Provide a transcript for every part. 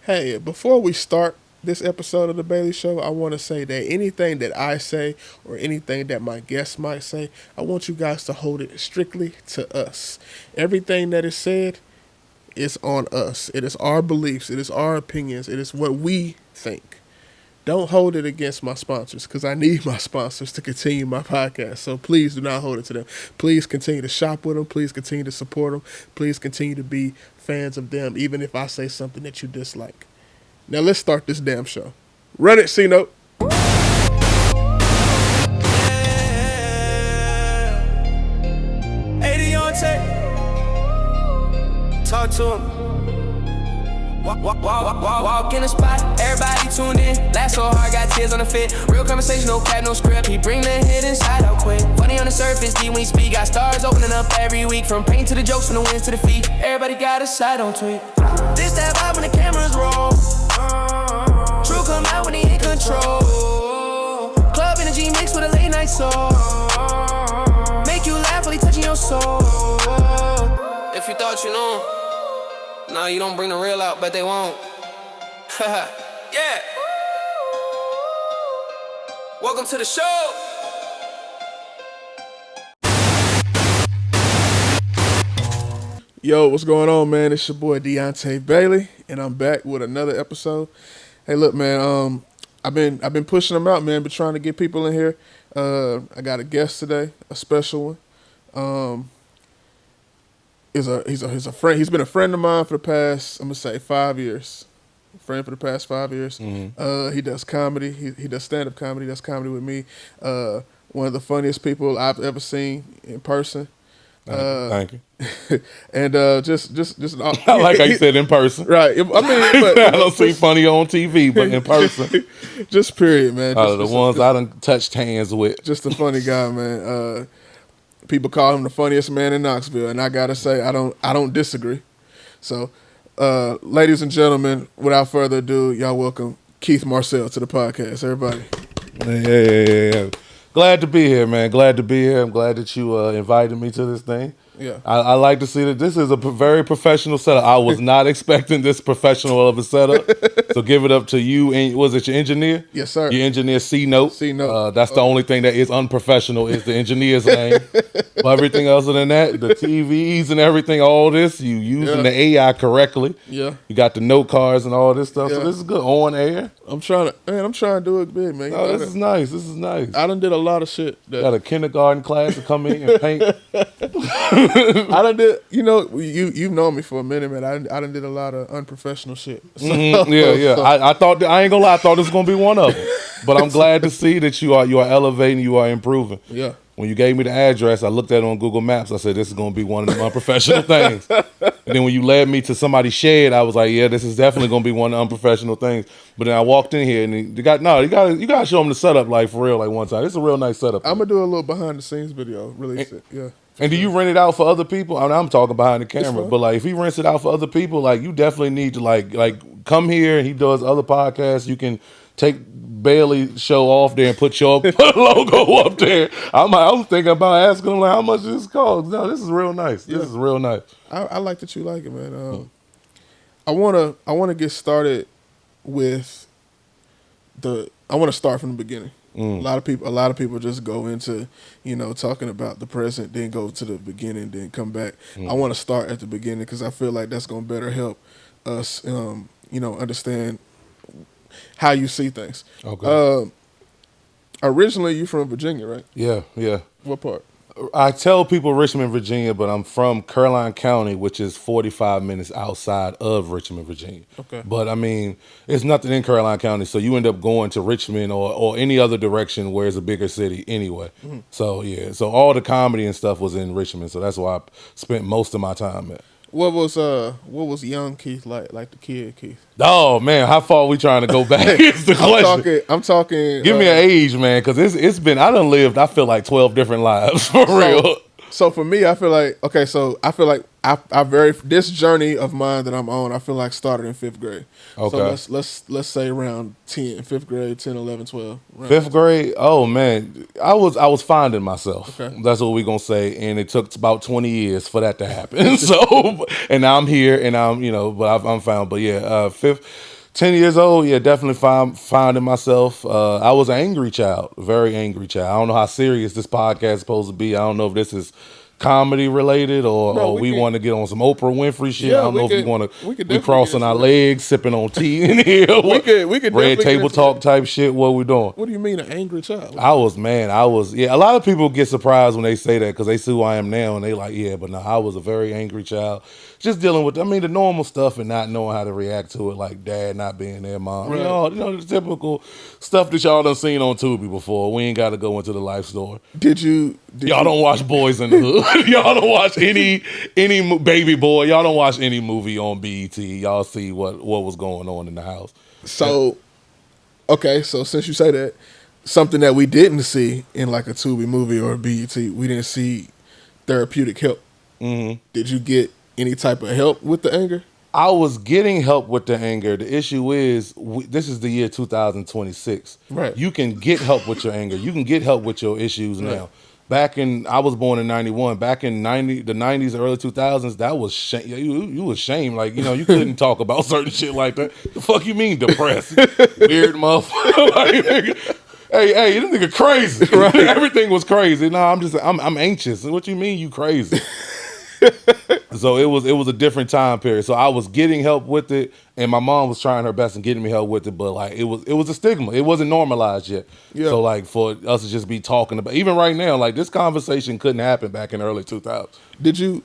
Hey, before we start this episode of The Bailey Show, I want to say that anything that I say or anything that my guests might say, I want you guys to hold it strictly to us. Everything that is said is on us. It is our beliefs. It is our opinions. It is what we think. Don't hold it against my sponsors because I need my sponsors to continue my podcast. So please do not hold it to them. Please continue to shop with them. Please continue to support them. Please continue to be fans of them, even if I say something that you dislike. Now let's start this damn show. Run it, C-Note. Hey, Deonte. Talk to him. Walk in the spot, everybody tuned in. Laugh so hard, got tears on the fit. Real conversation, no cap, no script. He bring the hit inside out quick. Funny on the surface, deep when he speak. Got stars opening up every week. From pain to the jokes, from the wins to the feet. Everybody got a side on tweet. This that vibe when the cameras roll. True come out when he in control. Club energy mixed with a late night soul. Make you laugh while he touching your soul. If you thought you know. Nah, you don't bring the real out, but they won't. Yeah. Welcome to the show. Yo, what's going on, man? It's your boy Deonte Bailey, and I'm back with another episode. Hey, look, man. I've been pushing them out, man. Been trying to get people in here. I got a guest today, a special one. He's a friend. He's been a friend of mine for the past, I'm gonna say, 5 years. Friend for the past 5 years. Mm-hmm. He does comedy. He does stand-up comedy. He does comedy with me. One of the funniest people I've ever seen in person. Thank you. And just I like how you said in person. Right. I mean, but, I don't see funny on TV, but in person. Just period, man. Out of the ones I done touched hands with. Just a funny guy, man. People call him the funniest man in Knoxville, and I gotta say, I don't disagree. So, ladies and gentlemen, without further ado, y'all welcome Keith Marcell to the podcast. Everybody. Yeah. Glad to be here, man. Glad to be here. I'm glad that you invited me to this thing. Yeah. I like to see that this is a very professional setup. I was not expecting this professional of a setup. So give it up to you. And was it your engineer? Yes, sir. Your engineer C-Note. C-Note. That's the only thing that is unprofessional is the engineer's name. But everything other than that, the TVs and everything, all this, you using the AI correctly. Yeah. You got the note cards and all this stuff. Yeah. So this is good on air. I'm trying to do it big, man. Oh, this is nice. This is nice. I done did a lot of shit. Got a kindergarten class to come in and paint. I done did, you've known me for a minute, man. I done did a lot of unprofessional shit. So, Yeah. I thought, I ain't gonna lie, I thought this was gonna be one of them. But I'm glad to see that you are elevating, you are improving. Yeah. When you gave me the address, I looked at it on Google Maps. I said, this is gonna be one of them unprofessional things. And then when you led me to somebody's shed, I was like, yeah, this is definitely gonna be one of the unprofessional things. But then I walked in here and you gotta show them the setup, like for real, like one time. It's a real nice setup. I'm gonna do a little behind the scenes video, release it. Yeah. And do you rent it out for other people? I mean, I'm talking behind the camera, but like if he rents it out for other people, like you definitely need to like come here. And he does other podcasts. You can take Bailey show off there and put your logo up there. I was thinking about asking him like, how much does this cost? No, this is real nice. This is real nice. I like that you like it, man. I wanna get started with I wanna start from the beginning. A lot of people just go into, talking about the present, then go to the beginning, then come back. I want to start at the beginning because I feel like that's going to better help us, understand how you see things. Okay. Originally, you from Virginia, right? Yeah. What part? I tell people Richmond, Virginia, but I'm from Caroline County, which is 45 minutes outside of Richmond, Virginia. Okay. But, I mean, it's nothing in Caroline County, so you end up going to Richmond or any other direction where it's a bigger city anyway. Mm-hmm. So, yeah. So, all the comedy and stuff was in Richmond, so that's why I spent most of my time at. What was young Keith like the kid Keith? Oh, man, how far are we trying to go back is the question. I'm talking. Give me an age, man, because it's been, I done lived, I feel like 12 different lives, for real. So for me, I feel like, this journey of mine that I'm on, I feel like started in 5th grade. Okay. So let's say around 5th grade, 10, 11, 12. Fifth grade? Oh man, I was finding myself. Okay. That's what we gonna say, and it took about 20 years for that to happen. So, and now I'm here, and but I'm found. But yeah, 10 years old, yeah, definitely finding myself. I was an angry child, very angry child. I don't know how serious this podcast is supposed to be. I don't know if this is comedy related or we want to get on some Oprah Winfrey shit. Yeah, I don't know if you want to be crossing our it. legs, sipping on tea in here. We could red table talk type shit. What we doing? What do you mean an angry child? I was. A lot of people get surprised when they say that because they see who I am now and they like, yeah, but no, I was a very angry child. Just dealing with, the normal stuff and not knowing how to react to it, like dad not being there, mom. Right. The typical stuff that y'all done seen on Tubi before. We ain't got to go into the life story. Y'all don't watch Boys in the Hood. Y'all don't watch any Baby Boy. Y'all don't watch any movie on BET. Y'all see what was going on in the house. So, okay, so since you say that, something that we didn't see in like a Tubi movie or a BET, we didn't see therapeutic help. Mm-hmm. Did you get any type of help with the anger? I was getting help with the anger. The issue is, this is the year 2026. Right. You can get help with your anger. You can get help with your issues now. I was born in 91. Back in the 90s, early 2000s, that was shame. You was shame. Like, you couldn't talk about certain shit like that. The fuck you mean depressed? Weird motherfucker. Like, hey, this nigga crazy. Right. Everything was crazy. No, I'm anxious. What you mean you crazy? So it was a different time period. So I was getting help with it, and my mom was trying her best and getting me help with it, but like it was a stigma. It wasn't normalized yet. Yeah. So like for us to just be talking about, even right now, like this conversation couldn't happen back in the early 2000s.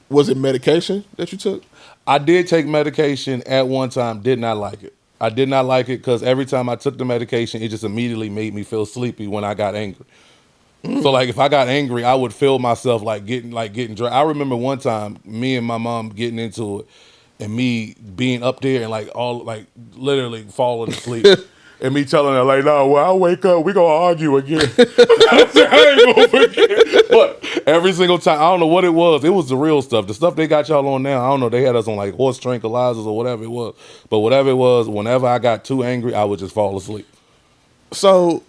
Was it medication that you took? I did take medication at one time. Did not like it. I did not like it because every time I took the medication, it just immediately made me feel sleepy when I got angry. So like if I got angry, I would feel myself getting dry. I remember one time me and my mom getting into it and me being up there and literally falling asleep. And me telling her like, no, when I wake up, we gonna argue again. I ain't gonna forget. But every single time, I don't know what it was. It was the real stuff. The stuff they got y'all on now, I don't know. They had us on like horse tranquilizers or whatever it was. But whatever it was, whenever I got too angry, I would just fall asleep. So.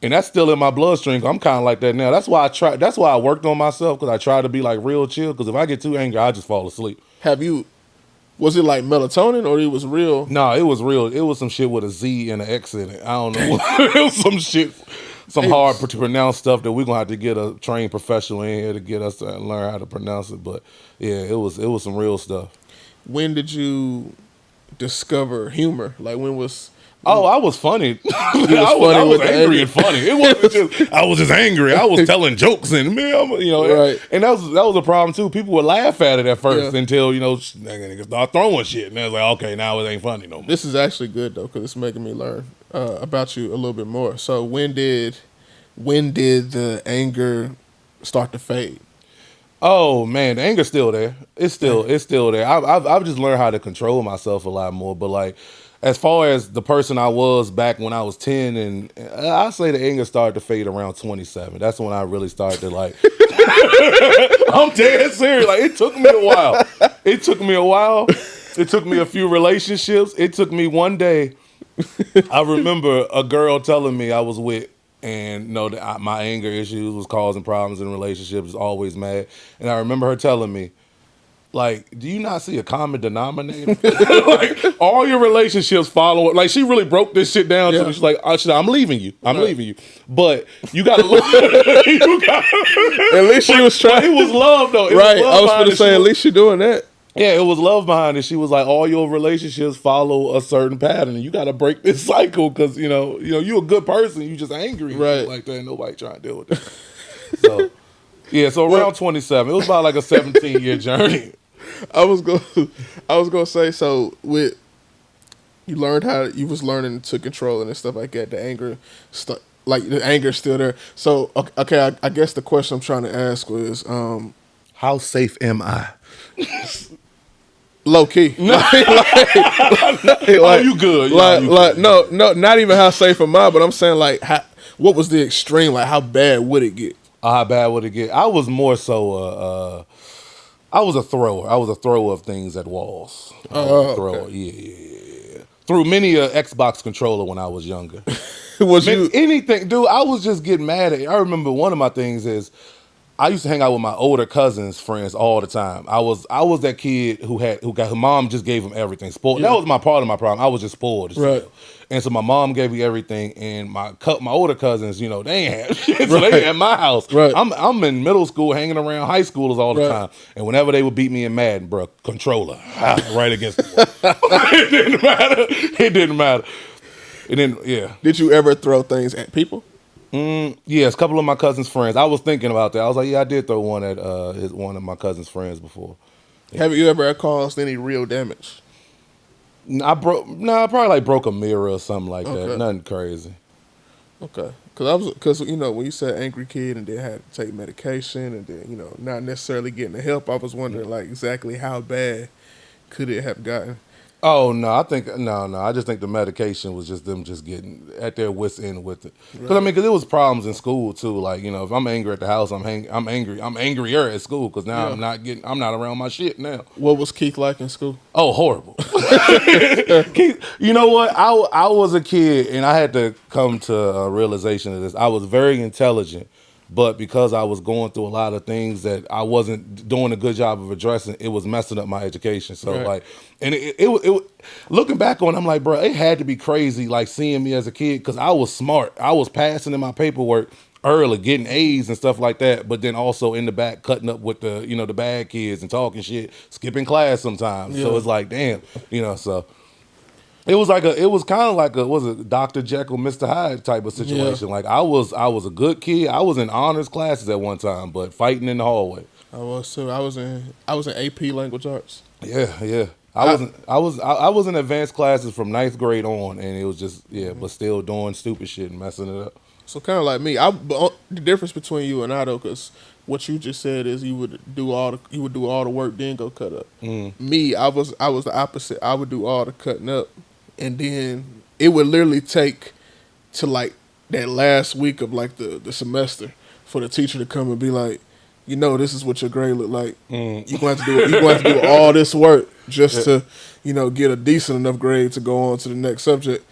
And that's still in my bloodstream. I'm kind of like that now. That's why I worked on myself, because I try to be like real chill. Because if I get too angry, I just fall asleep. Was it like melatonin or it was real? No, it was real. It was some shit with a Z and an X in it. I don't know. It was some shit, hard to pronounce stuff that we're gonna have to get a trained professional in here to get us to learn how to pronounce it. But yeah, it was some real stuff. When did you discover humor? Like when was? Oh, I was funny. I was angry and funny. It wasn't just I was just angry. I was telling jokes and right. And that was a problem too. People would laugh at it at first until niggas start throwing shit, and I was like, okay, now it ain't funny no more. This is actually good though, because it's making me learn about you a little bit more. So when did the anger start to fade? Oh man, the anger's still there. It's still there. I've just learned how to control myself a lot more. But like, as far as the person I was back when I was 10, and I say the anger started to fade around 27. That's when I really started to like. I'm dead serious. Like it took me a while. It took me a few relationships. It took me one day. I remember a girl telling me I was with. And my anger issues was causing problems in relationships, was always mad. And I remember her telling me, like, do you not see a common denominator? Like, all your relationships follow it. Like, she really broke this shit down to me. She's like, I'm leaving you. I'm leaving you. But you got to look. At least she was trying. It was love, though. Right. I was going to say, at least you're doing that. Yeah, it was love behind it. She was like, all your relationships follow a certain pattern. You got to break this cycle because, you're a good person. You just angry. Right. Like that. Nobody trying to deal with that. So around 27. It was about like a 17-year journey. I was gonna say, so with you learned how you was learning to control it and stuff like that. The anger, the anger's still there. So okay, I guess the question I'm trying to ask was, how safe am I? Low key. No. You good? No, not even how safe am I, but I'm saying like, what was the extreme? Like, how bad would it get? How bad would it get? I was more so I was a thrower. I was a thrower of things at walls. Thrower. Okay. Yeah. Threw many a Xbox controller when I was younger. Was you Anything, dude? I was just getting mad at it. I remember one of my things is I used to hang out with my older cousins' friends all the time. I was that kid who got her mom just gave him everything. Spoiled. Yeah. That was my part of my problem. I was just spoiled. Right. And so my mom gave me everything, and my older cousins, they ain't have shit, so they at my house. Right. I'm in middle school, hanging around high schoolers all the time, and whenever they would beat me in Madden, bro, controller right against the wall. It didn't matter. It didn't matter. And then Did you ever throw things at people? Yes, a couple of my cousin's friends. I was thinking about that. I was like, I did throw one at one of my cousin's friends before. Yeah. Have you ever caused any real damage? I probably broke a mirror or something like that. Nothing crazy. Okay, because when you said angry kid and then had to take medication and then not necessarily getting the help, I was wondering like exactly how bad could it have gotten. Oh no, I think no. I just think the medication was just them just getting at their wits end with it. Because there was problems in school too. Like if I'm angry at the house, I'm angry. I'm angrier at school because now I'm not around my shit now. What was Keith like in school? Oh, horrible. Keith, you know what? I was a kid and I had to come to a realization of this. I was very intelligent. But because I was going through a lot of things that I wasn't doing a good job of addressing, it was messing up my education. So and it looking back on it, I'm like, bro, it had to be crazy, like seeing me as a kid, because I was smart. I was passing in my paperwork early, getting A's and stuff like that. But then also in the back, cutting up with the the bad kids and talking shit, skipping class sometimes. Yeah. So it's like, damn, so. It was kind of like a Dr. Jekyll, Mr. Hyde type of situation. Yeah. Like I was a good kid. I was in honors classes at one time, but fighting in the hallway. I was too. I was in AP Language Arts. Yeah. I was in advanced classes from 9th grade on, and it was just but still doing stupid shit and messing it up. So kind of like me. The difference between you and I though, because what you just said is you would do all the work, then go cut up. Me, I was the opposite. I would do all the cutting up. And then it would literally take to like that last week of like the semester for the teacher to come and be like, this is what your grade look like. You're going to do all this work just to, get a decent enough grade to go on to the next subject.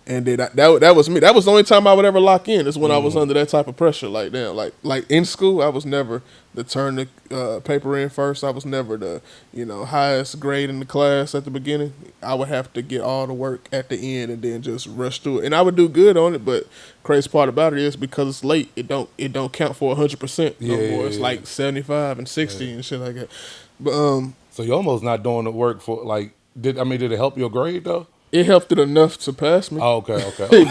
And then that was me. That was the only time I would ever lock in. Is when I was under that type of pressure. Like that. Like in school, I was never the turn the paper in first. I was never the highest grade in the class at the beginning. I would have to get all the work at the end and then just rush through it. And I would do good on it. But crazy part about it is because it's late, it don't count for 100% no more. It's like 75 and 60 and shit like that. But so you're almost not doing the work for like. Did it help your grade though? It helped it enough to pass me. Oh, okay. Okay,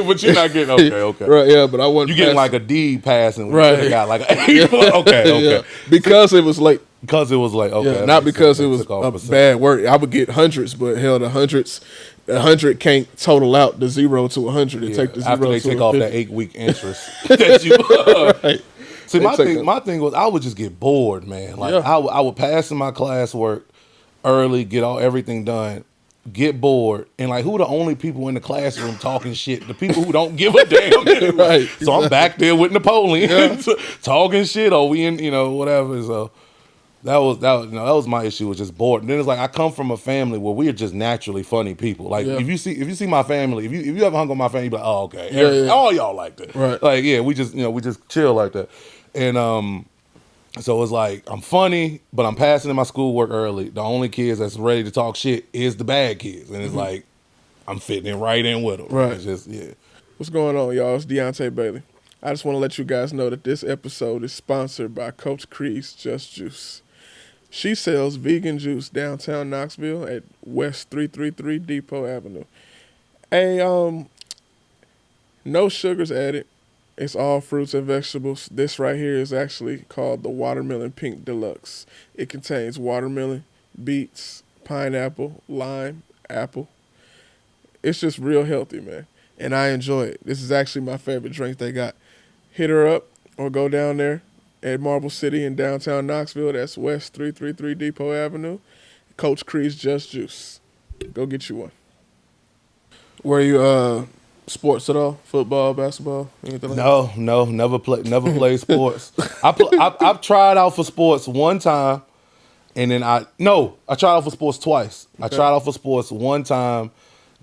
but you're not getting okay. Right, yeah, but I wasn't. You getting like a D passing, right? Got like an A. Okay. Yeah. Because it was late. Because it was late. Okay, yeah, not because it was a bad work. I would get hundreds, but hell, the 100 can't total out the 0 to 100. It take the 0 after they to take 50. off that 8-week interest that you. Right. See, my thing was I would just get bored, man. Like I would pass in my classwork early, get everything done. Get bored, and like who the only people in the classroom talking shit? The people who don't give a damn. Anyway. Right. So I'm back there with Napoleon talking shit, or we in whatever. So that was my issue, was just bored. And then it's like I come from a family where we are just naturally funny people. Like if you see my family, if you ever hung with my family, you be like, oh okay, all y'all like that. Right. Like we just chill like that, and so it's like I'm funny, but I'm passing in my schoolwork early. The only kids that's ready to talk shit is the bad kids, and it's like I'm fitting right in with them. Right. It's just What's going on, y'all? It's Deonte Bailey. I just want to let you guys know that this episode is sponsored by Coach Cree's Just Juice. She sells vegan juice downtown Knoxville at West 333 Depot Avenue. No sugars added. It's all fruits and vegetables. This right here is actually called the Watermelon Pink Deluxe. It contains watermelon, beets, pineapple, lime, apple. It's just real healthy, man. And I enjoy it. This is actually my favorite drink they got. Hit her up or go down there at Marble City in downtown Knoxville. That's West 333 Depot Avenue. Coach Cree's Just Juice. Go get you one. Were you sports at all? Football, basketball, anything like that? No, never played sports. I've tried out for sports one time, and then I tried out for sports twice. I tried out for sports one time.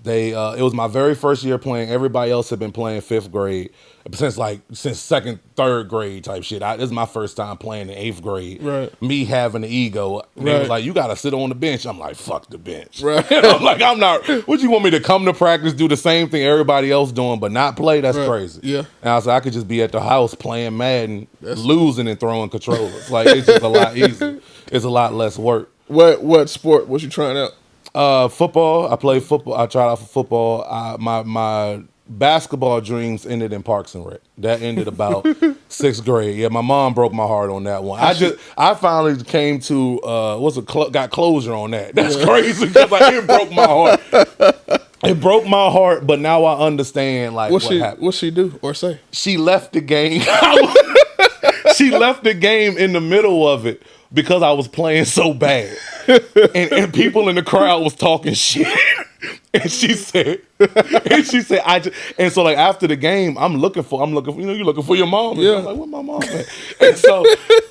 It was my very first year playing. Everybody else had been playing fifth grade since second, third grade type shit. This is my first time playing in eighth grade. Right. Me having the ego. They Right. was like, you got to sit on the bench. I'm like, fuck the bench. Right. I'm like, I'm not. What you want me to come to practice, do the same thing everybody else doing, but not play? That's Right. crazy. Yeah. And I was like, I could just be at the house playing Madden, losing and throwing controllers. Like it's just a lot easier. It's a lot less work. What sport was you trying out? Football. I played football. I tried out for football. My basketball dreams ended in Parks and Rec. That ended about sixth grade. Yeah, my mom broke my heart on that one. I finally came to got closure on that. That's crazy because it broke my heart. It broke my heart, but now I understand what happened. What she do or say? She left the game. She left the game in the middle of it because I was playing so bad. And people in the crowd was talking shit. And she said, and so after the game, I'm looking for, you're looking for your mom. Yeah. I'm like, where my mom at? And so,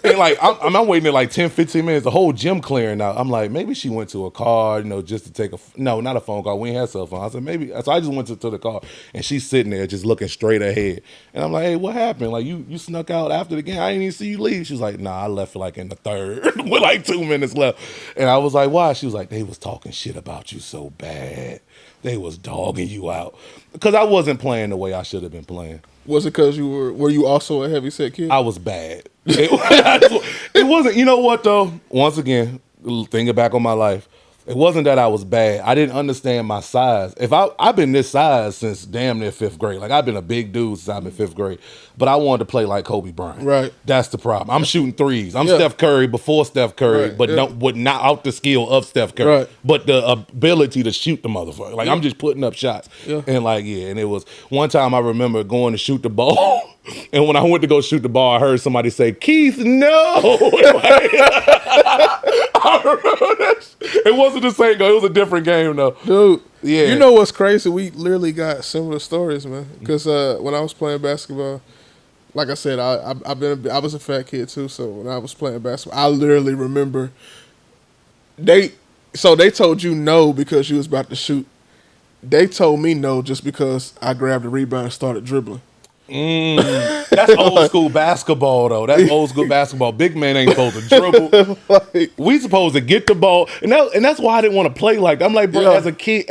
I'm waiting there 10, 15 minutes, the whole gym clearing out. I'm like, maybe she went to a car, just to take not a phone call. We ain't had cell phone. I said, maybe. So I just went to the car and she's sitting there just looking straight ahead. And I'm like, hey, what happened? You snuck out after the game. I didn't even see you leave. She's like, nah, I left in the third with 2 minutes left. And I was like, why? She was like, they was talking shit about you so bad. They was dogging you out because I wasn't playing the way I should have been playing. Was it because were you also a heavy set kid? I was bad. It wasn't. You know what though? Once again, thinking back on my life, it wasn't that I was bad. I didn't understand my size. I've been this size since damn near fifth grade. I've been a big dude since I've been fifth grade. But I wanted to play like Kobe Bryant. Right. That's the problem. I'm shooting threes. I'm Steph Curry before Steph Curry, Right. but not out the skill of Steph Curry. Right. But the ability to shoot the motherfucker. I'm just putting up shots. Yeah. And and it was one time I remember going to shoot the ball. And when I went to go shoot the ball, I heard somebody say, Keith, no. I remember that. It wasn't the same game. It was a different game, though. Dude, Yeah. you know what's crazy? We literally got similar stories, man. Because when I was playing basketball, like I said, I was a fat kid too. So when I was playing basketball, I literally remember they told you no because you was about to shoot. They told me no just because I grabbed the rebound and started dribbling. That's old school basketball, though. That's old school basketball. Big man ain't supposed to dribble. We supposed to get the ball. And that's why I didn't want to play like that. I'm like, bro, Yeah. as a kid,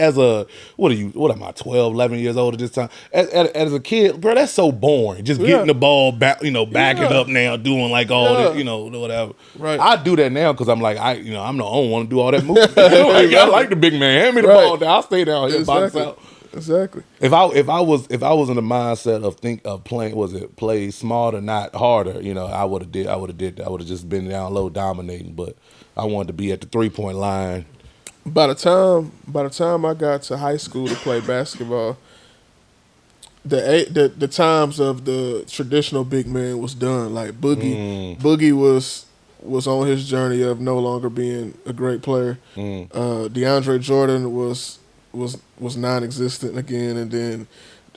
what am I, 12, 11 years old at this time? As a kid, bro, that's so boring. Just getting the ball back, backing up now, doing all this, whatever. Right. I do that now because I'm like, I'm the only one to do all that moving. I like the big man. Hand me the ball down. I'll stay down here, box out. Exactly. If I was in the mindset of playing, play smarter, not harder, I would have did. I would have just been down low dominating. But I wanted to be at the 3-point line. By the time I got to high school to play basketball, the times of the traditional big man was done. Like Boogie was on his journey of no longer being a great player. DeAndre Jordan was non-existent again, and then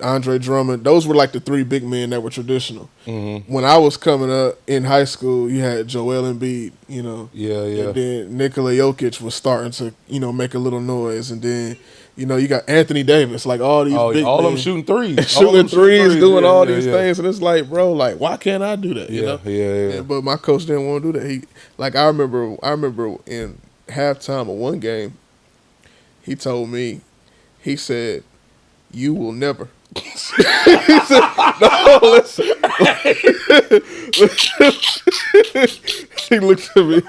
Andre Drummond. Those were the three big men that were traditional. When I was coming up in high school, you had Joel Embiid, and then Nikola Jokic was starting to, make a little noise, and then, you got Anthony Davis, all these big all men of them shooting threes, doing all these things, and it's bro, why can't I do that? Yeah. But my coach didn't want to do that. He, I remember in halftime of one game, he told me. He said, "You will never." He said, "No, listen." He looked at me.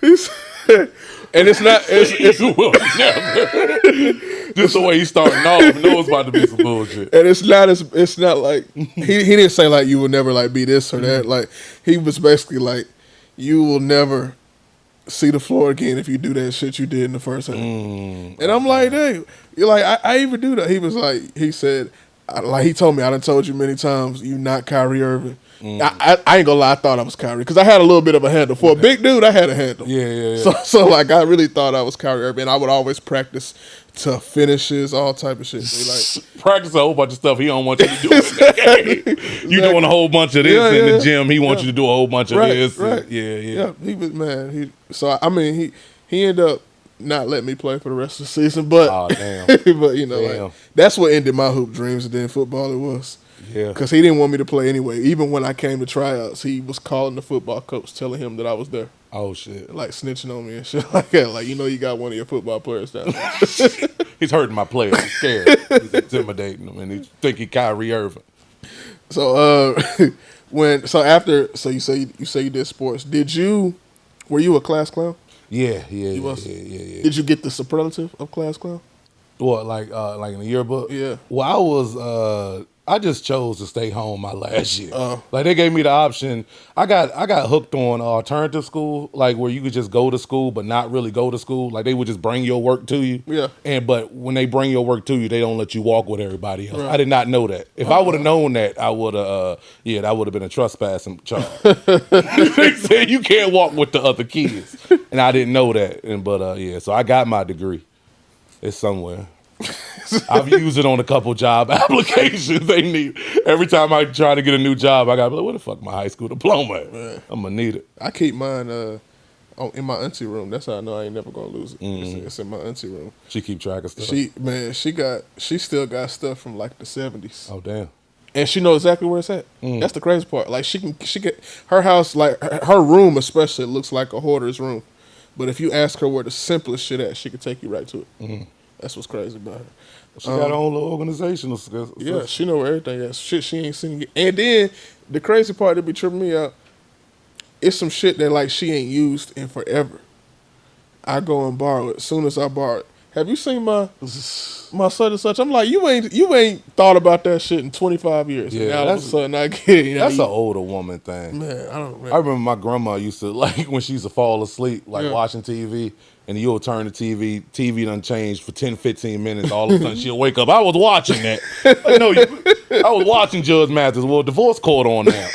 He said, and it's not. It's You will never. Just the way he's starting off, you know it's about to be some bullshit. And it's not like he didn't say you will never be this or that. He was basically you will never see the floor again if you do that shit you did in the first half. And I'm like, hey, you're I even do that. He was he said, he told me, I done told you many times, you not Kyrie Irving. I ain't gonna lie, I thought I was Kyrie because I had a little bit of a handle. For a big dude, I had a handle. Yeah. So like I really thought I was Kyrie Irving. I would always practice to finishes, all type of shit. So like practice a whole bunch of stuff he don't want you to do. Exactly. You doing a whole bunch of this in the gym. He wants you to do a whole bunch of this. Right. Yeah. He was so I mean he ended up not letting me play for the rest of the season, but but like, that's what ended my hoop dreams. And then football it was. Yeah, because he didn't want me to play anyway. Even when I came to tryouts, he was calling the football coach, telling him that I was there. Oh shit! Like snitching on me and shit like that. Like you got one of your football players down there. He's hurting my players. He's scared. He's intimidating them, and he think he Kyrie Irving. So you say you did sports. Were you a class clown? Yeah. Did you get the superlative of class clown? What, like in the yearbook? Yeah. Well, I just chose to stay home my last year. Like they gave me the option. I got hooked on alternative school, like where you could just go to school but not really go to school. Like they would just bring your work to you. Yeah. But when they bring your work to you, they don't let you walk with everybody else. Right. I did not know that. If I would have known that, I would have that would have been a trespassing charge. They said you can't walk with the other kids, and I didn't know that. So I got my degree. It's somewhere. I've used it on a couple job applications. They need every time I try to get a new job. I gotta be like, "What the fuck, my high school diploma at? Man. I'm gonna need it." I keep mine in my auntie room. That's how I know I ain't never gonna lose it. It's in my auntie room. She keep track of stuff. She still got stuff from like the 70s. Oh damn! And she knows exactly where it's at. That's the crazy part. Like she get her house, like her room especially, looks like a hoarder's room. But if you ask her where the simplest shit at, she can take you right to it. That's what's crazy about her. She got her own little organizational. Yeah, she know where everything is. Shit she ain't seen. And then the crazy part that be tripping me out, it's some shit that like she ain't used in forever. I go and borrow it. As soon as I borrow it, have you seen my such and such? I'm like, you ain't thought about that shit in 25 years. Yeah, and all of a sudden I get it. That's an older woman thing. Man, I remember my grandma used to, like, when she used to fall asleep, like watching TV, and you'll turn the TV done changed for 10, 15 minutes. All of a sudden she'll wake up. I was watching that. Like, no, I was watching Judge Mathis. Well, divorce court on now.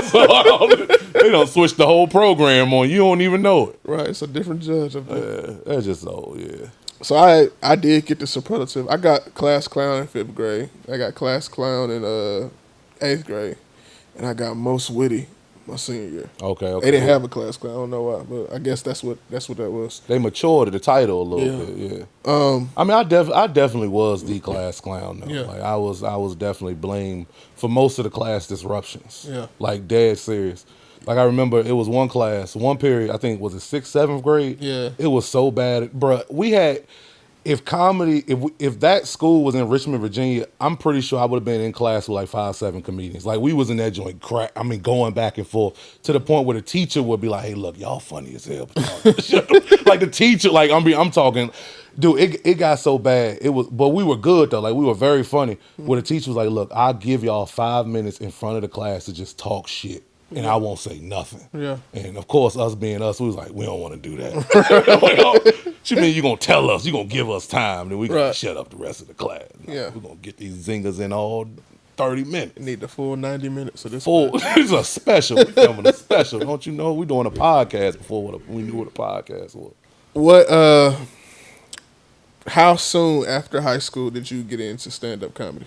So they done switched the whole program on. You don't even know it. Right, it's a different judge up there. That's just old, yeah. So I did get the superlative. I got class clown in 5th grade. I got class clown in 8th grade. And I got most witty my senior year. Okay. They didn't have a class clown. I don't know why, but I guess that's what that was. They matured the title a little bit, yeah. I mean, I definitely was the class clown though. Yeah. Like I was definitely blamed for most of the class disruptions. Yeah. Like dead serious. Like I remember it was one period, I think was it 6th, 7th grade? Yeah. It was so bad. Bruh, we had, if that school was in Richmond, Virginia, I'm pretty sure I would have been in class with like 5, 7 comedians. Like we was in that joint going back and forth to the point where the teacher would be like, "Hey, look, y'all funny as hell." Like the teacher, like I'm talking, dude, it got so bad. But we were good though. Like we were very funny. Where the teacher was like, "Look, I'll give y'all 5 minutes in front of the class to just talk shit. And I won't say nothing." Yeah. And of course, us being us, we was like, we don't want to do that. Like, oh, you mean you gonna tell us, you gonna give us time, then we gonna shut up the rest of the class. No, yeah. We're gonna get these zingers in all 30 minutes. You need the full 90 minutes of this. It's a special. We're filming a special. Don't you know? We're doing a podcast before we knew what a podcast was. What? How soon after high school did you get into stand-up comedy?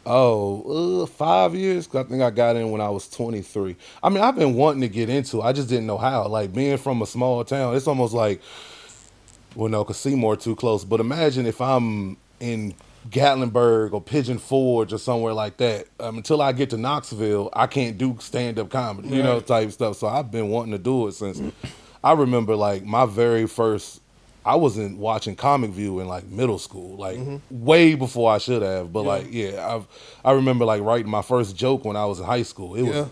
5 years. I think I got in when I was 23. I mean, I've been wanting to get into it. I just didn't know how. Like, being from a small town, it's almost like, well, no, because Seymour too close. But imagine if I'm in Gatlinburg or Pigeon Forge or somewhere like that. Until I get to Knoxville, I can't do stand-up comedy, type stuff. So I've been wanting to do it since, I remember, like, my very first, I wasn't watching Comic View in like middle school, like way before I should have. But I remember like writing my first joke when I was in high school. It was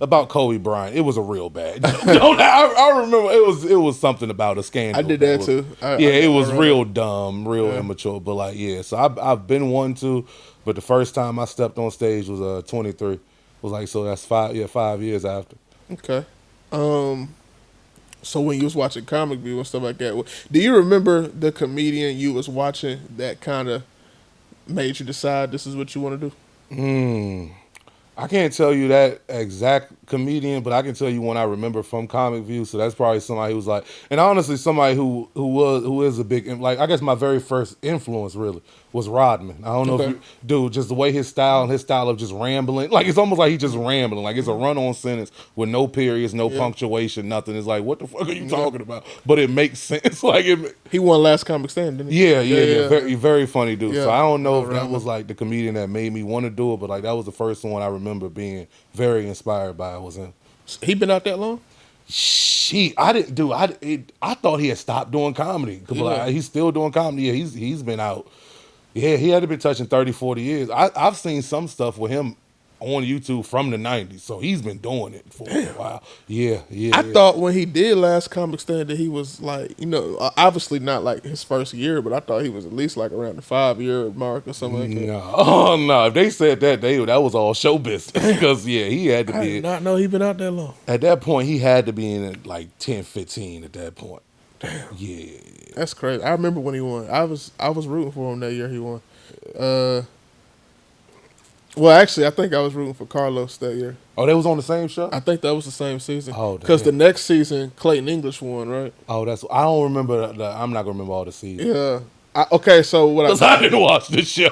about Kobe Bryant. It was a real bad joke. I remember it was something about a scandal. I did that too. It was real dumb, real immature. But so I've been one to. But the first time I stepped on stage was 23. Was like, so that's 5 years after. Okay. So when you was watching Comic View and stuff like that, do you remember the comedian you was watching that kind of made you decide this is what you want to do? I can't tell you that exact comedian, but I can tell you one I remember from Comic View. So that's probably somebody who's like, and honestly, somebody who is a big, like, I guess my very first influence really was Rodman. I don't know if Okay. you, dude, just the way his style of just rambling, like it's almost like he's just rambling, like it's a run-on sentence with no periods, no punctuation, nothing. It's like, what the fuck are you talking about? But it makes sense. Like it. He won Last Comic Stand, didn't he? Yeah. Very, very funny dude. Yeah. So I don't know if that Rodman. was like the comedian that made me want to do it, but like that was the first one I remember being very inspired by. Was him. He been out that long? I thought he had stopped doing comedy. 'Cause, Yeah. like, he's still doing comedy. Yeah, he's been out. Yeah, he had to be touching 30, 40 years. I've seen some stuff with him on YouTube from the 90s, so he's been doing it for a while. Yeah. I thought when he did Last Comic Stand that he was like, obviously not like his first year, but I thought he was at least like around the 5-year mark or something like that. No. Oh no! If they said that, that was all show business. Because he had to I be. did not know he been out that long. At that point, he had to be in at like 10, 15 at that point. Damn. Yeah. That's crazy. I remember when he won. I was rooting for him that year he won. Well, actually, I think I was rooting for Carlos that year. Oh, they was on the same show? I think that was the same season. Oh, because the damn. next season, Clayton English won, right? Oh, I don't remember. I'm not going to remember all the seasons. Yeah. Okay, so what Because I didn't watch the show.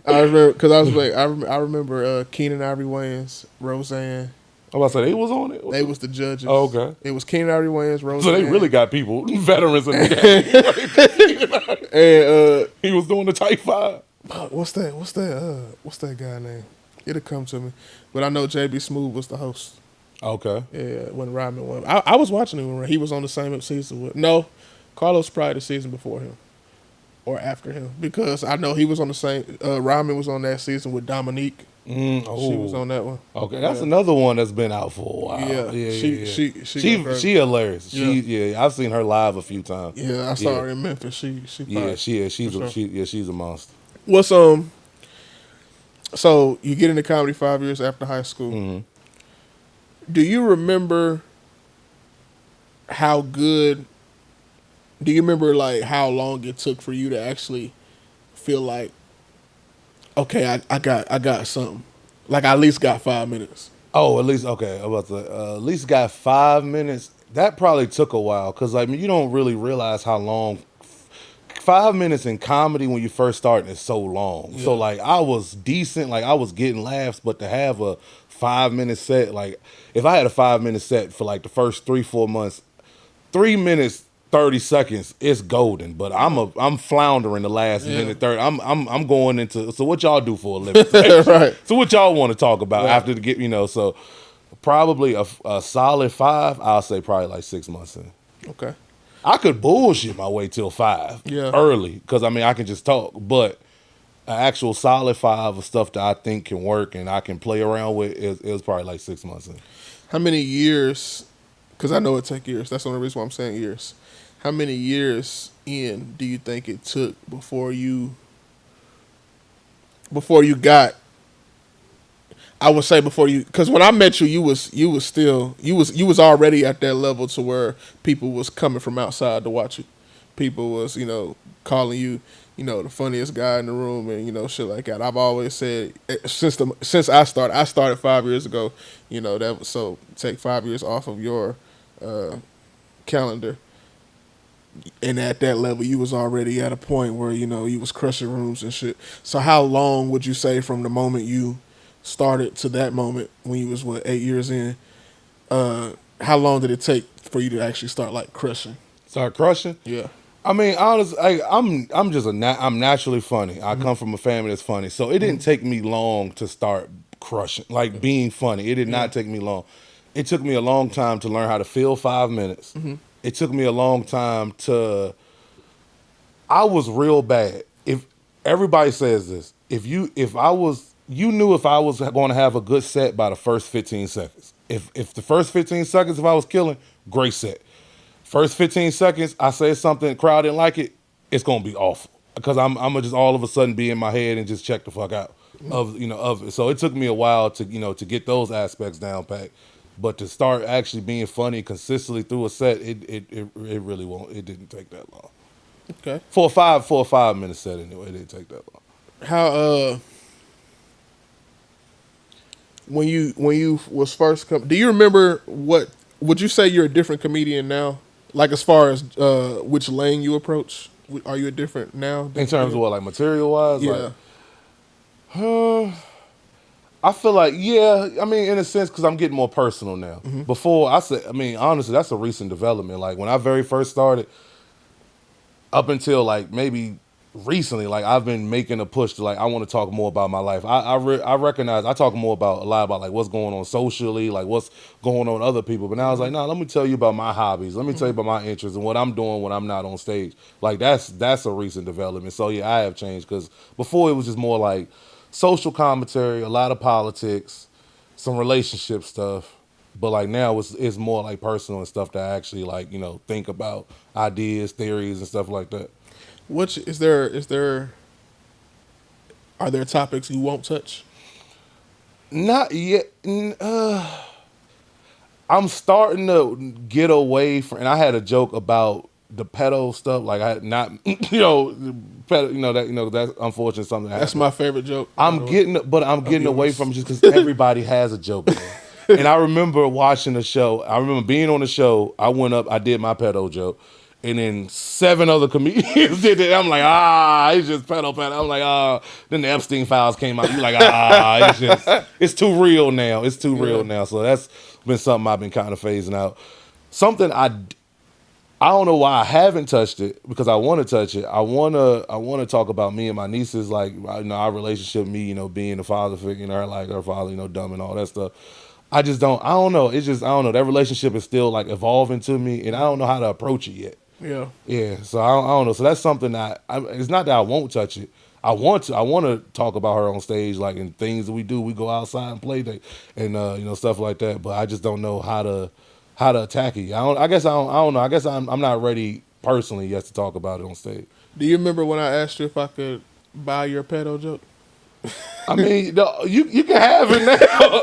I remember, because I was like, I remember Keenan Ivory Wayans, Roseanne. I was about to say, they was on it? They was the judges. Oh, okay. It was Keenan Ivory Wayans, Roseanne. So they really got people, veterans in the game. And He was doing the Type 5. what's that guy name? It'll come to me. But I know JB Smoove was the host. Okay. Yeah, when Rodman won. I was watching him when he was on the same season with Carlos probably the season before him. Or after him. Because I know he was on the same Rodman was on that season with Dominique. She was on that one. Okay, that's another one that's been out for a while. Yeah. She hilarious. Yeah. I've seen her live a few times. Yeah, I saw her in Memphis. She's a monster. What's so you get into comedy 5 years after high school. Mm-hmm. Do you remember how good? Do you remember like how long it took for you to actually feel like, okay, I got something. Like I at least got 5 minutes. Oh, at least okay. I'm about to at least got 5 minutes. That probably took a while because you don't really realize how long. 5 minutes in comedy when you first start is so long. Yeah. So like I was decent, like I was getting laughs, but to have a 5 minute set, like if I had a 5 minute set for like the first 3-4 months, 3 minutes 30 seconds, it's golden. But I'm floundering the last minute 30. I'm going into, so what y'all do for a living? Right. So what y'all want to talk about after the get, so probably a solid 5, I'll say probably like 6 months in. Okay. I could bullshit my way till 5 early because I can just talk, but an actual solid 5 of stuff that I think can work and I can play around with is probably like 6 months in. How many years? Because I know it take years. That's the only reason why I'm saying years. How many years in do you think it took before you got? I would say before you, because when I met you, you was already at that level to where people was coming from outside to watch you. People was calling you the funniest guy in the room and shit like that. I've always said since I started 5 years ago. That was, so take 5 years off of your calendar. And at that level, you was already at a point where you was crushing rooms and shit. So how long would you say from the moment you started to that moment when you was 8 years in? How long did it take for you to actually start like crushing? Start crushing? Yeah. Honestly, I'm naturally funny. I come from a family that's funny, so it didn't take me long to start crushing, like being funny. It did not take me long. It took me a long time to learn how to fill 5 minutes. Mm-hmm. It took me a long time to. I was real bad. If everybody says this, you knew if I was going to have a good set by the first 15 seconds. If the first 15 seconds, if I was killing, great set. First 15 seconds, I say something, the crowd didn't like it, it's gonna be awful because I'm gonna just all of a sudden be in my head and just check the fuck out of it. So it took me a while to to get those aspects down pat, but to start actually being funny consistently through a set, it really won't. It didn't take that long. Okay. For a 5 minute set anyway, it didn't take that long. when you was first come, do you remember what would you say you're a different comedian now? Like as far as which lane you approach, are you a different now? In terms of what, like material wise? Yeah. Like, I feel like, yeah, I mean, in a sense, because I'm getting more personal now. Before, honestly, that's a recent development. Like, when I very first started, up until, like, maybe recently, like, I've been making a push to, like, I want to talk more about my life. I recognize I talk a lot about, like, what's going on socially, like, what's going on with other people. But now I was like, nah, let me tell you about my hobbies. Let me tell you about my interests and what I'm doing when I'm not on stage. Like, that's a recent development. So, yeah, I have changed, because before it was just more, like, social commentary, a lot of politics, some relationship stuff, but like now it's more like personal and stuff that I actually like, think about ideas, theories, and stuff like that. Are there topics you won't touch? Not yet. I'm starting to get away from, and I had a joke about the pedo stuff. Like I had not, that's unfortunate something. That's my favorite joke. I'm getting away from it just because everybody has a joke. And I remember watching the show. I remember being on the show. I went up, I did my pedo joke, and then 7 other comedians did it. I'm like, it's just pedo. I'm like, Then the Epstein files came out. You like, it's too real now. It's too real now. So that's been something I've been kind of phasing out. Something I don't know why I haven't touched it, because I want to touch it. I want to talk about me and my nieces, like, our relationship, me, being the father figure, her, like, her father, dumb and all that stuff. I don't know. It's just, I don't know. That relationship is still, like, evolving to me, and I don't know how to approach it yet. Yeah. Yeah, so I don't know. So that's something that, it's not that I won't touch it. I want to talk about her on stage, like, in things that we do. We go outside and play and, stuff like that, but I just don't know how to attack it. I guess I don't know. I guess I'm not ready personally yet to talk about it on stage. Do you remember when I asked you if I could buy your pedo joke? I mean, you can have it now.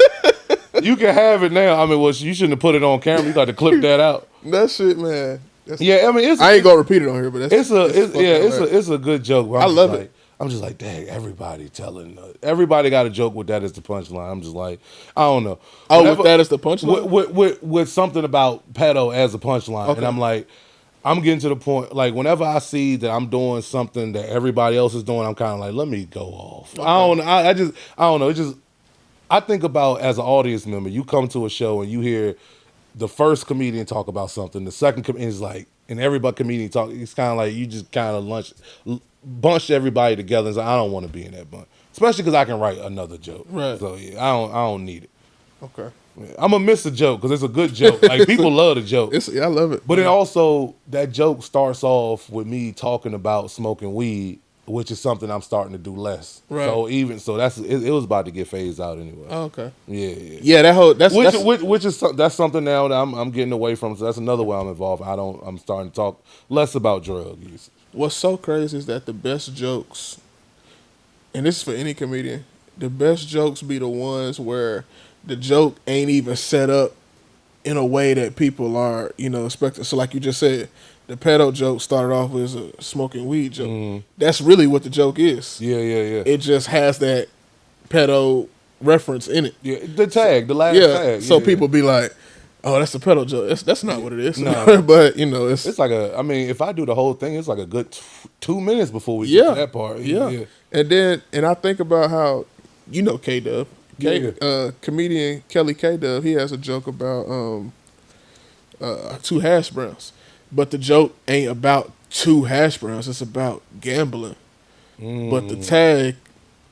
You can have it now. I mean, you shouldn't have put it on camera. You got to clip that out. That shit, man. Yeah, I mean, I ain't gonna repeat it on here, but it's a good joke. I love it. I'm just like, dang, everybody got a joke with that as the punchline. I'm just like, I don't know. With that as the punchline? With something about pedo as a punchline. Okay. And I'm like, I'm getting to the point, like, whenever I see that I'm doing something that everybody else is doing, I'm kind of like, let me go off. Okay. I don't know. It's just, I think about, as an audience member, you come to a show and you hear the first comedian talk about something, the second comedian is like, and everybody comedian talk, it's kind of like you just kind of bunch everybody together and say, I don't want to be in that bunch. Especially because I can write another joke. Right. So, yeah, I don't need it. Okay. Yeah, I'm going to miss a joke because it's a good joke. Like, people love the joke. I love it. But then also, that joke starts off with me talking about smoking weed, which is something I'm starting to do less. Right. So it was about to get phased out anyway. Oh, okay. Yeah. That's something now that I'm getting away from. So that's another way I'm involved. I'm starting to talk less about drug use. What's so crazy is that the best jokes, and this is for any comedian, the best jokes be the ones where the joke ain't even set up in a way that people are, expecting. So like you just said, the pedo joke started off as a smoking weed joke. Mm. That's really what the joke is. Yeah. It just has that pedo reference in it. Yeah, the tag, the last tag. So people be like, oh, that's a pedo joke. That's not what it is. No. But, it's like if I do the whole thing, it's like a good 2 minutes before we get to that part. Yeah. And I think about how, K-Dub. Comedian Kelly K-Dub, he has a joke about 2 hash browns. But the joke ain't about 2 hash browns. It's about gambling. But the tag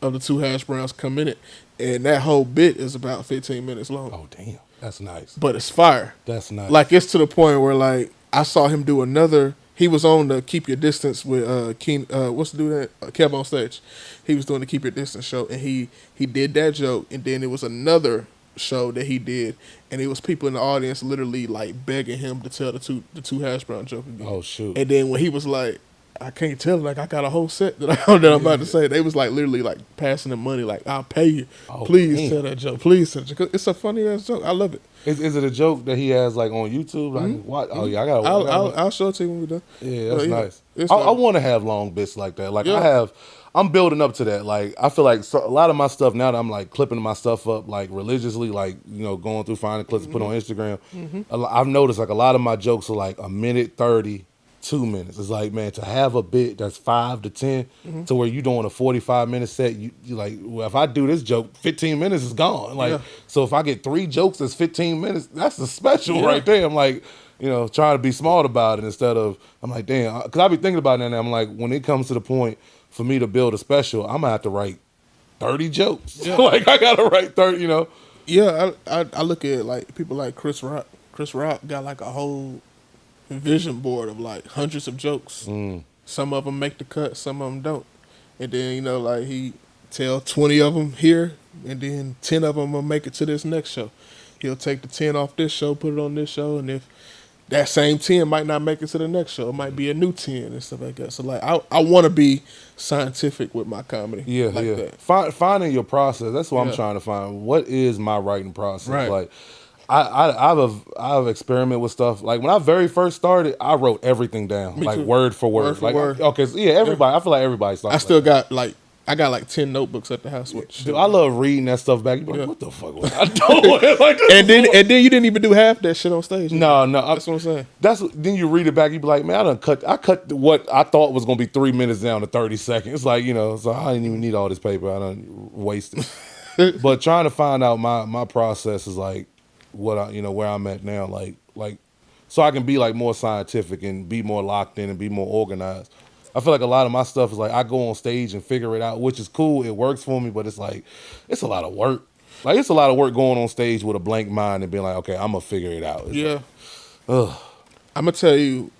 of the 2 hash browns come in it. And that whole bit is about 15 minutes long. Oh, damn. That's nice. But it's fire. That's nice. Like, it's to the point where, like, I saw him do another. He was on the Keep Your Distance with what's the dude that Kev on stage. He was doing the Keep Your Distance show, and he did that joke, and then it was another show that he did, and it was people in the audience literally like begging him to tell the two hash brown joke again. Oh shoot! And then when he was like, I can't tell. Like I got a whole set that I'm about to say. They was like literally like passing them money. Like I'll pay you. Please tell that joke. Please tell that joke. It's a funny ass joke. I love it. Is it a joke that he has like on YouTube? Like what? Oh yeah, I'll show it to you when we're done. Yeah, that's nice. I want to have long bits like that. Like I'm building up to that. Like I feel like a lot of my stuff now that I'm like clipping my stuff up like religiously, like going through finding clips to put on Instagram. I've noticed like a lot of my jokes are like a minute 30. 2 minutes. It's like, man, to have a bit that's 5 to 10 to where you doing a 45-minute set, you like, well, if I do this joke, 15 minutes is gone. Like, so if I get 3 jokes that's 15 minutes, that's a special right there. I'm like, trying to be smart about it instead of, I'm like, damn, because I be thinking about that and I'm like, when it comes to the point for me to build a special, I'm gonna have to write 30 jokes. Yeah. Like, I gotta write 30, Yeah, I look at like people like Chris Rock. Chris Rock got like a whole vision board of like hundreds of jokes. Some of them make the cut, some of them don't. And then like he tell 20 of them here, and then 10 of them will make it to this next show. He'll take the 10 off this show, put it on this show, and if that same 10 might not make it to the next show, it might be a new 10 and stuff like that. So like I want to be scientific with my comedy. That. Finding your process. That's what I'm trying to find. What is my writing process? Right. Like I've experimented with stuff. Like when I very first started, I wrote everything down, like word for word. Word. Okay, so everybody. I feel like everybody's. I still got like 10 notebooks at the house. Dude, I love reading that stuff back. You're like, what the fuck was I doing? Like, and then you didn't even do half that shit on stage. No, that's what I'm saying. Then you read it back. You be like, man, I cut what I thought was gonna be 3 minutes down to 30 seconds. Like so I didn't even need all this paper. I done wasted. But trying to find out my process is like. What where I'm at now, like, so I can be like more scientific and be more locked in and be more organized. I feel like a lot of my stuff is like I go on stage and figure it out, which is cool. It works for me, but it's like it's a lot of work. Like it's a lot of work going on stage with a blank mind and being like, okay, I'm gonna figure it out. It's I'm gonna tell you.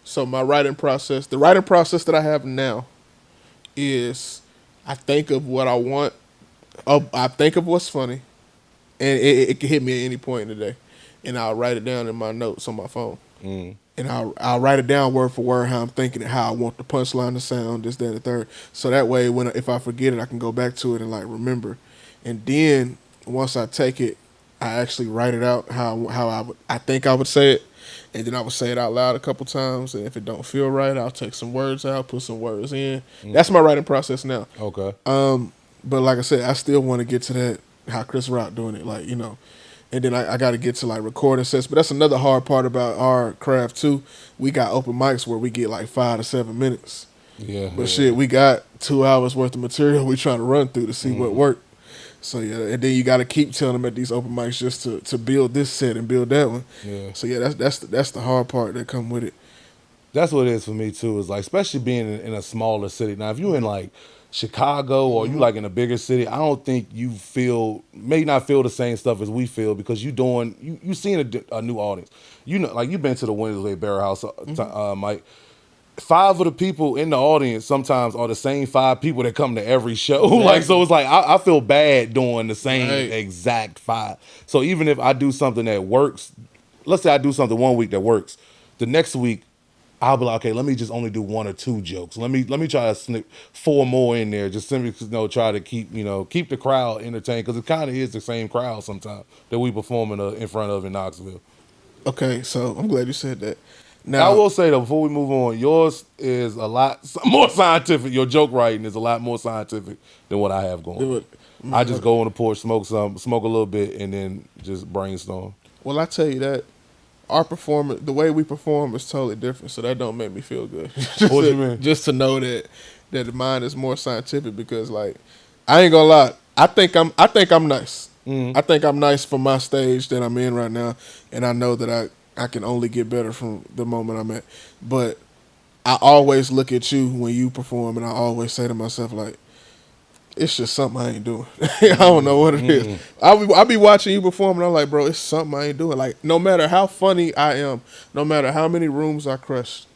So my writing process, the writing process that I have now, is I think of what I want. I think of what's funny. And it can hit me at any point in the day. And I'll write it down in my notes on my phone. And I'll write it down word for word how I'm thinking it, how I want the punchline to sound, this, that, and the third. So that way, if I forget it, I can go back to it and like remember. And then once I take it, I actually write it out how I think I would say it. And then I would say it out loud a couple times. And if it don't feel right, I'll take some words out, put some words in. That's my writing process now. Okay. But like I said, I still want to get to that. How Chris Rock doing it, like, and then I got to get to like recording sets. But that's another hard part about our craft too. We got open mics where we get like 5 to 7 minutes. But shit, we got 2 hours worth of material we trying to run through to see what worked. So and then you got to keep telling them at these open mics just to build this set and build that one. So that's the hard part that come with it. That's what it is for me too. Is like especially being in a smaller city. Now if you in like Chicago or you like in a bigger city, I don't think you may not feel the same stuff as we feel because you seeing a new audience. Like you've been to the Wednesday Barrel House, Mike. 5 of the people in the audience sometimes are the same 5 people that come to every show. Like so, it's like I feel bad doing the same exact 5. So even if I do something that works, let's say I do something one week that works, the next week. I'll be like, okay, let me just only do 1 or 2 jokes. Let me try to snip 4 more in there, just simply try to keep the crowd entertained because it kind of is the same crowd sometimes that we perform in front of in Knoxville. Okay, so I'm glad you said that. Now I will say though, before we move on, yours is a lot more scientific. Your joke writing is a lot more scientific than what I have going. I just go on the porch, smoke a little bit, and then just brainstorm. Well, I tell you that. Our performance, the way we perform is totally different, so that don't make me feel good. What do you mean? Just to know that mine is more scientific because, like, I ain't gonna lie, I think I'm nice. I think I'm nice for my stage that I'm in right now, and I know that I can only get better from the moment I'm at. But I always look at you when you perform, and I always say to myself, like, it's just something I ain't doing. I don't know what it is. I'll be watching you perform, and I'm like, bro, it's something I ain't doing. Like, no matter how funny I am, no matter how many rooms I crush,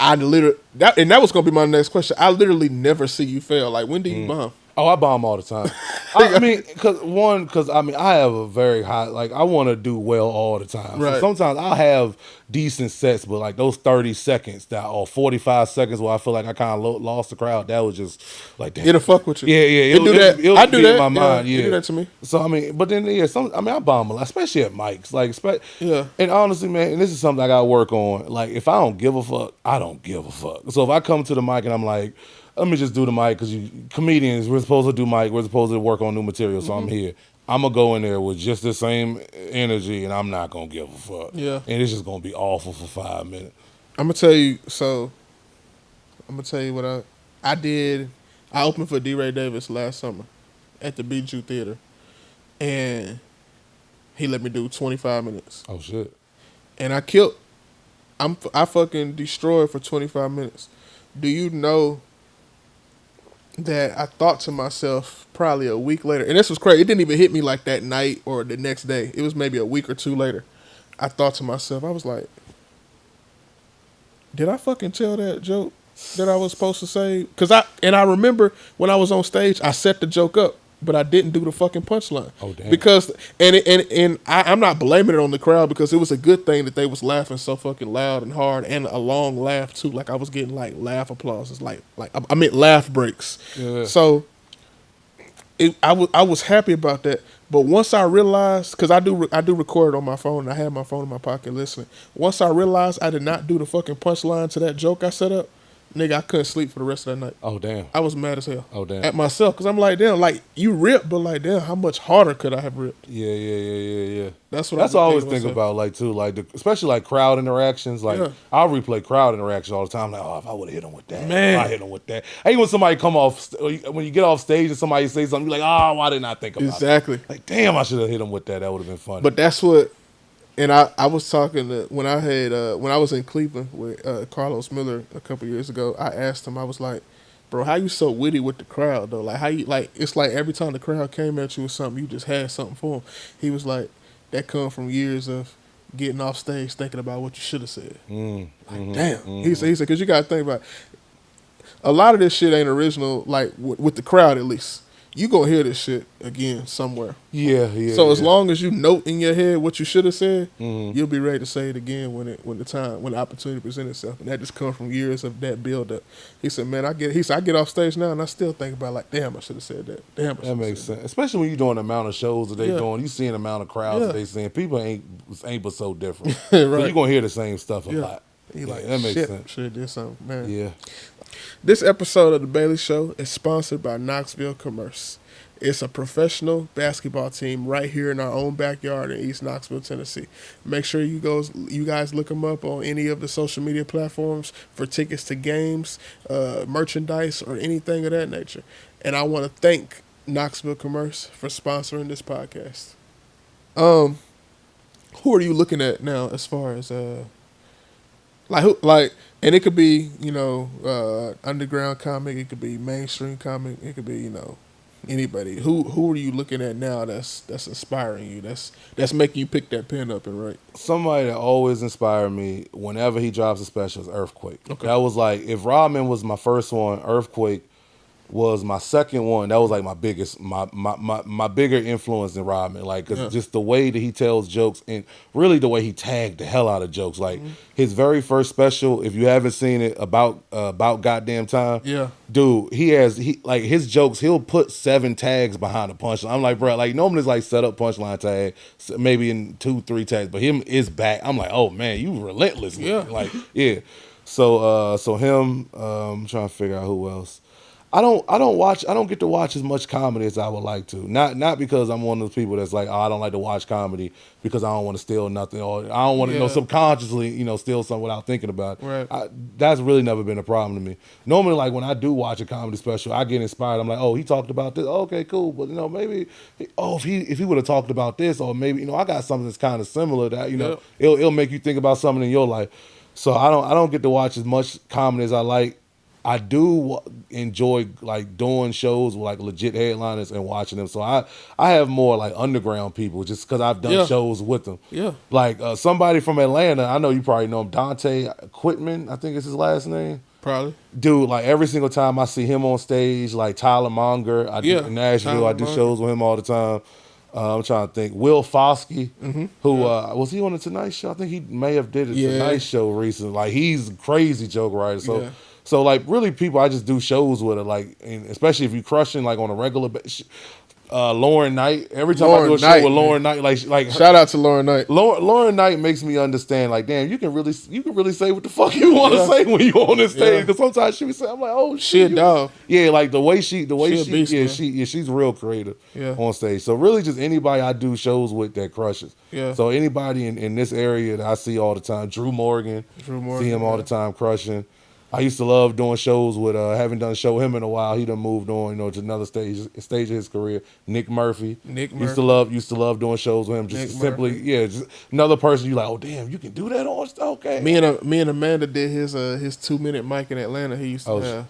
that was going to be my next question. I literally never see you fail. Like, when do you bomb? Oh, I bomb all the time. I mean, because I have a very high, like, I want to do well all the time. Right. So sometimes I'll have decent sets, but like those 30 seconds or 45 seconds where I feel like I kind of lost the crowd, that was just like, damn. It'll fuck with you. Yeah. It do that. I do be that. in my mind. You Yeah. do that to me. So, I mean, but then, I bomb a lot, especially at mics. Like, Yeah. And honestly, man, and this is something I got to work on. Like, if I don't give a fuck, I don't give a fuck. So if I come to the mic and I'm like, let me just do the mic because comedians, we're supposed to do mic. We're supposed to work on new material. So I'm here. I'm going to go in there with just the same energy and I'm not going to give a fuck. Yeah. And it's just going to be awful for 5 minutes. I'm going to tell you, what I did. I opened for D. Ray Davis last summer at the Bijou Theater. And he let me do 25 minutes. Oh, shit. And I fucking destroyed for 25 minutes. Do you know that I thought to myself probably a week later, and this was crazy. It didn't even hit me like that night or the next day. It was maybe a week or two later. I thought to myself, I was like, did I fucking tell that joke that I was supposed to say? I remember when I was on stage, I set the joke up, but I didn't do the fucking punchline. Oh, damn. Because I'm not blaming it on the crowd because it was a good thing that they was laughing so fucking loud and hard and a long laugh too. Like I was getting like laugh applauses, like I meant laugh breaks. Yeah. So I was happy about that. But once I realized, because I do record it on my phone, and I had my phone in my pocket listening. Once I realized I did not do the fucking punchline to that joke I set up, nigga, I couldn't sleep for the rest of that night. Oh, damn. I was mad as hell. Oh, damn. At myself, because I'm like, damn, like, you ripped, but like, damn, how much harder could I have ripped? Yeah. That's what I always think about, like, too, like, especially like crowd interactions. Like, Yeah. I'll replay crowd interactions all the time. Like, oh, if I would have hit him with that, Man. I hit him with that. Hey, when somebody come off, when you get off stage and somebody say something, you're like, oh, why didn't I think about Exactly. it? Like, damn, I should have hit him with that. That would have been funny. But that's what, and I was talking to, when I was in Cleveland with Carlos Miller a couple years ago, I asked him, I was like, bro, how you so witty with the crowd though? Like how you, like, it's like every time the crowd came at you with something, you just had something for them. He was like, that come from years of getting off stage thinking about what you should have said. Damn. He said, because you got to think about it. A lot of this shit ain't original, like with the crowd at least. You gonna hear this shit again somewhere. Yeah. So as long as you note in your head what you should have said, you'll be ready to say it again when the opportunity presents itself. And that just comes from years of that build up. He said, man, I get off stage now and I still think about like, damn, I should have said that. Damn, That makes sense. Especially when you're doing the amount of shows that they doing. You seeing the amount of crowds that they seeing. People ain't but so different. Right. So you're gonna hear the same stuff a lot. He like, that makes shit, sense. should have did something, man. Yeah. This episode of The Bailey Show is sponsored by Knoxville Commerce. It's a professional basketball team right here in our own backyard in East Knoxville, Tennessee. Make sure you guys look them up on any of the social media platforms for tickets to games, merchandise, or anything of that nature. And I want to thank Knoxville Commerce for sponsoring this podcast. Who are you looking at now as far as and it could be, underground comic, it could be mainstream comic, it could be, anybody. Who are you looking at now that's inspiring you, that's making you pick that pen up and write? Somebody that always inspired me whenever he drops a special is Earthquake. Okay. That was like, if Rodman was my first one, Earthquake was my second one. That was like my biggest, my bigger influence than Rodman. Like, cause just the way that he tells jokes and really the way he tagged the hell out of jokes. Like his very first special, if you haven't seen it, about goddamn time. Yeah. Dude, he like his jokes, he'll put 7 tags behind the punchline. I'm like, bro, like normally it's like set up punchline tag, maybe in 2-3 tags, but him is back. I'm like, oh man, you relentless. Yeah. Like, yeah. So him, I'm trying to figure out who else. I don't get to watch as much comedy as I would like to. Not because I'm one of those people that's like, oh, I don't like to watch comedy because I don't want to steal nothing, or I don't want to subconsciously, steal something without thinking about it. Right. That's really never been a problem to me. Normally, like when I do watch a comedy special, I get inspired. I'm like, oh, he talked about this. Okay, cool. But maybe, if he would have talked about this, or maybe I got something that's kind of similar that it'll make you think about something in your life. So I don't get to watch as much comedy as I like. I do enjoy like doing shows with like legit headliners and watching them. So I have more like underground people just because I've done shows with them. Yeah. Like somebody from Atlanta, I know you probably know him, Deonte Quitman, I think is his last name. Probably. Dude, like every single time I see him on stage, like Tyler Monger, in Nashville, Tyler I do Munger. shows with him all the time. I'm trying to think. Will Foskey, who was he on the Tonight Show? I think he may have did a Tonight Show recently. Like he's a crazy joke writer. So like really people I just do shows with her, like, and especially if you crushing like on a regular basis. Lauren Knight. Every time I do a show with Lauren Knight, like shout out to Lauren Knight. Lauren Knight makes me understand. Like, damn, you can really say what the fuck you want to say when you on this stage. Because sometimes she be saying, I'm like, oh shit, she a dog. Yeah, like the way she, beast, she's real creative on stage. So really, just anybody I do shows with that crushes. Yeah. So anybody in this area that I see all the time, Drew Morgan, see him all the time crushing. I used to love doing shows with, haven't done a show with him in a while. He done moved on, to another stage of his career. Nick Murphy. Used to love doing shows with him. Just just another person you like, oh damn, you can do that on stage? Okay. Me and Amanda did his 2-minute mic in Atlanta. He used to have.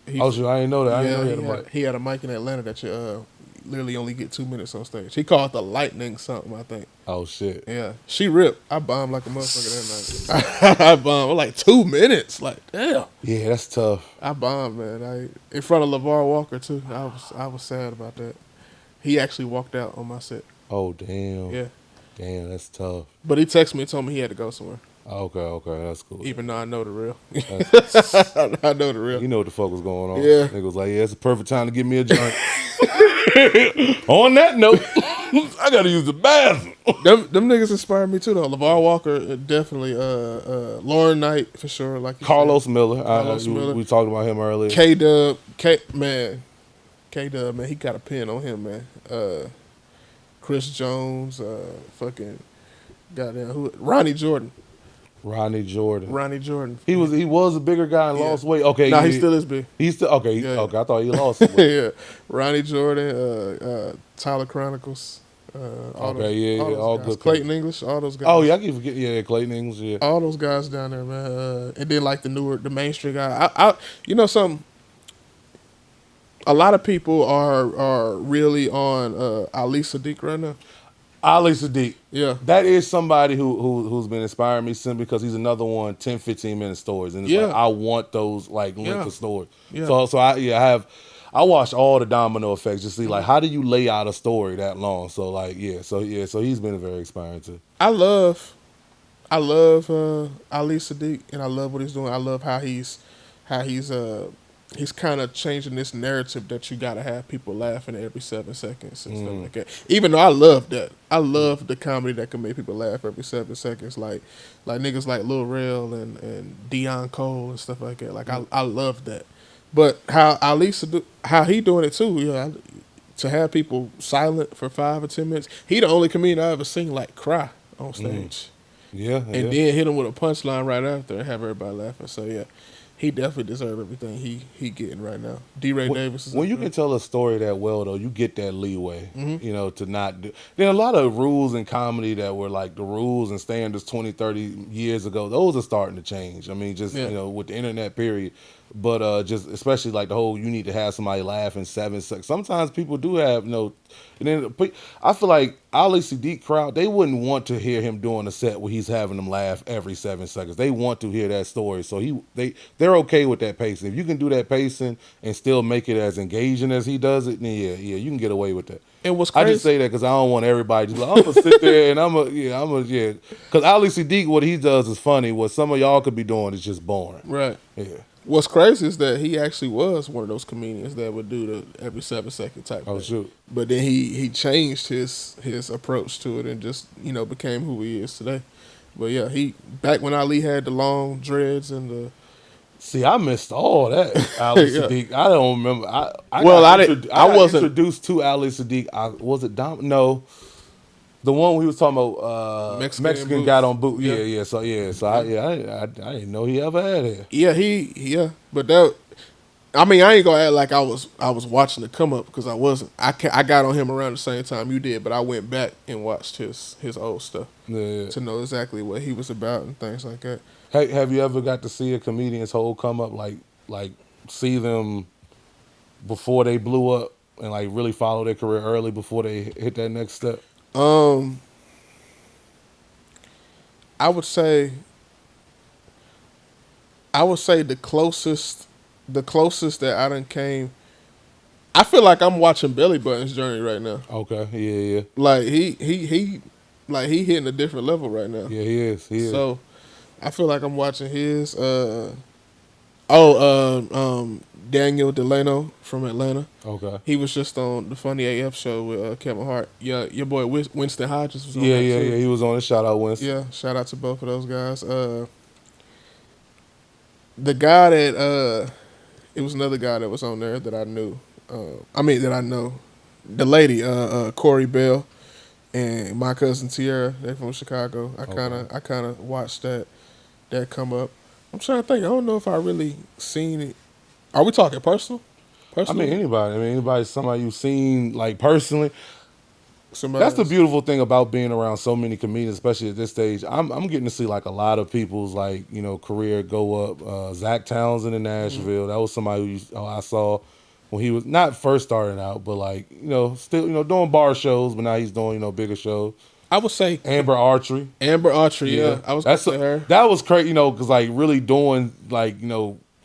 I didn't know that. I didn't know he had a mic. He had a mic in Atlanta that you literally only get 2 minutes on stage. He called it the lightning something, I think. Oh shit. Yeah. She ripped. I bombed like a motherfucker that night. I bombed like 2 minutes. Like, damn. Yeah, that's tough. I bombed, man. In front of LeVar Walker too. I was sad about that. He actually walked out on my set. Oh damn. Yeah. Damn, that's tough. But he texted me and told me he had to go somewhere. Okay, that's cool. Even though I know the real. I know the real. You know what the fuck was going on. Yeah. Nigga was like, yeah, it's a perfect time to give me a joint. On that note, I gotta use the bathroom. Them niggas inspired me too though. LeVar Walker, definitely. Lauren Knight for sure. Like Carlos Miller. Miller. We talked about him earlier. K-Dub, man, he got a pin on him, man. Chris Jones, fucking goddamn Ronnie Jordan. He was a bigger guy and lost weight. Okay, he still is big. He's still okay. Yeah. Okay, I thought he lost weight. Yeah, Ronnie Jordan, Tyler Chronicles. All good. Clayton English, all those guys. Oh yeah, I keep forgetting. Yeah, Clayton English. Yeah, all those guys down there, man. And then like the Main Street guy. I you know something. A lot of people are really on Ali Sadiq right now. Ali Sadiq. Yeah. That is somebody who's been inspiring me simply because he's another one 10, 15 minute stories. And it's like, I want those like length of stories. Yeah. So I watched all the domino effects to see like how do you lay out a story that long. So like so he's been very inspiring too. I love Ali Sadiq and I love what he's doing. I love how he's kind of changing this narrative that you gotta have people laughing every 7 seconds and stuff like that. Even though I love that, I love the comedy that can make people laugh every 7 seconds, like niggas like Lil Rel and Deion Cole and stuff like that. Like I love that. But how how he doing it too? To have people silent for 5 or 10 minutes. He the only comedian I ever seen like cry on stage. And then hit him with a punchline right after and have everybody laughing. So yeah. He definitely deserves everything he getting right now. D-Ray Davis is when you can tell a story that well, though, you get that leeway, to not do. There are a lot of rules in comedy that were like the rules and standards 20, 30 years ago. Those are starting to change. I mean, just, with the internet period. But just especially like the whole you need to have somebody laugh in 7 seconds. Sometimes people do have and then I feel like Ali Sadiq crowd, they wouldn't want to hear him doing a set where he's having them laugh every 7 seconds. They want to hear that story. So they're okay with that pacing. If you can do that pacing and still make it as engaging as he does it, then you can get away with that. And what's crazy, I just say that because I don't want everybody to be like, I'm gonna sit there and because Ali Sadiq, what he does is funny. What some of y'all could be doing is just boring. Right. Yeah. What's crazy is that he actually was one of those comedians that would do the every 7 second type. Oh, shoot. But then he changed his approach to it and just became who he is today. But yeah, back when Ali had the long dreads and the. See, I missed all that. Ali Sadiq. I don't remember. I wasn't introduced to Ali Sadiq. Was it Dom? No. The one we was talking about, Mexican got on boot. Yeah. So I didn't know he ever had it. Yeah, but that. I mean, I ain't gonna act like I was watching the come up because I wasn't. I got on him around the same time you did, but I went back and watched his old stuff to know exactly what he was about and things like that. Hey, have you ever got to see a comedian's whole come up, like see them before they blew up and like really follow their career early before they hit that next step? I would say I would say the closest that I done came. I feel like I'm watching Belly Button's journey right now. Okay, yeah. Like he like he hitting a different level right now. Yeah, he is. So I feel like I'm watching his. Daniel Delano from Atlanta. Okay. He was just on the Funny AF show with Kevin Hart. Yeah, your boy Winston Hodges was on Yeah, that yeah, too. yeah. He was on it. Shout out Winston. Yeah, shout out to both of those guys. The guy that it was another guy that was on there that I knew. That I know. The lady, Corey Bell, and my cousin Tierra. They're from Chicago. I kind of watched that come up. I'm trying to think. I don't know if I really seen it. Are we talking personal? I mean, anybody, somebody you've seen like personally. Somebody That's the else. beautiful thing about being around so many comedians, especially at this stage. I'm getting to see like a lot of people's like career go up. Zach Townsend in Nashville, that was somebody who I saw when he was not first starting out, but like still doing bar shows, but now he's doing bigger shows. I would say Amber Archery. Yeah, I was gonna say her. That was crazy, because like really doing like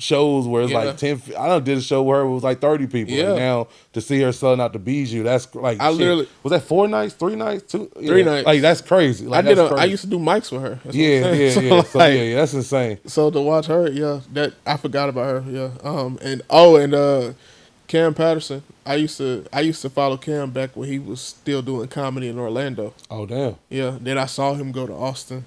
shows where it's like 10. I done did a show where it was like 30 people. Yeah. Like now to see her selling out the Bijou, that's like I literally was that 4 nights, 3 nights, 2, 3 nights. Like that's crazy. Like, I used to do mics with her. That's what Yeah, I'm yeah, saying. yeah. So, So, like, yeah, that's insane. So to watch her, that I forgot about her. Yeah. And Cam Patterson. I used to follow Cam back when he was still doing comedy in Orlando. Oh damn. Yeah. Then I saw him go to Austin.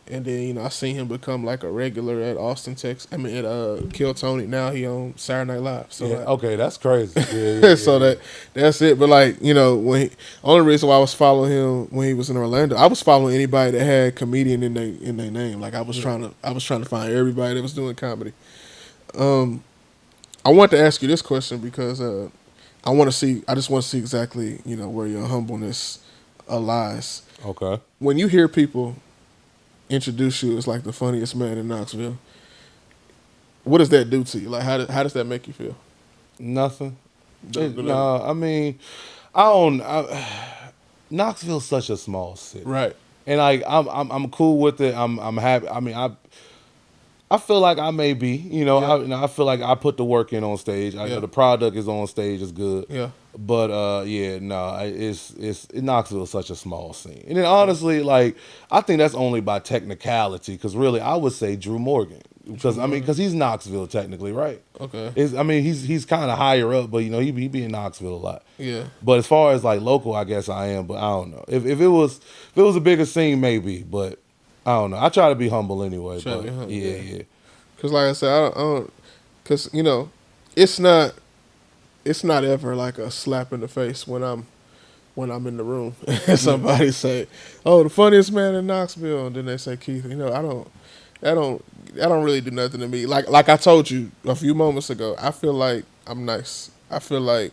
And then, I seen him become like a regular at Austin, Texas. I mean, at Kill Tony. Now he on Saturday Night Live. So Yeah, like, okay, that's crazy. Yeah, so that's it. But like, when only reason why I was following him when he was in Orlando, I was following anybody that had comedian in their name. Like I was trying to find everybody that was doing comedy. I want to ask you this question because I just want to see exactly where your humbleness lies. Okay. When you hear people introduce you as like the funniest man in Knoxville, what does that do to you? Like how does that make you feel? Nothing. Nothing. No, I mean, Knoxville's such a small city, Right. and like I'm cool with it. I'm happy. I mean, I feel like I may be, I feel like I put the work in on stage. The product is on stage is good. Yeah. But Knoxville is such a small scene. And then honestly, like I think that's only by technicality, because really I would say Drew Morgan, because he's Knoxville technically, right? Okay. He's kind of higher up, but he be in Knoxville a lot. Yeah. But as far as like local, I guess I am, but I don't know. If it was a bigger scene, maybe, but I don't know. I try to be humble anyway. Yeah. Because like I said, I don't, because it's not ever like a slap in the face when I'm in the room and somebody say, "Oh, the funniest man in Knoxville," and then they say Keith. That don't really do nothing to me. Like I told you a few moments ago, I feel like I'm nice. I feel like,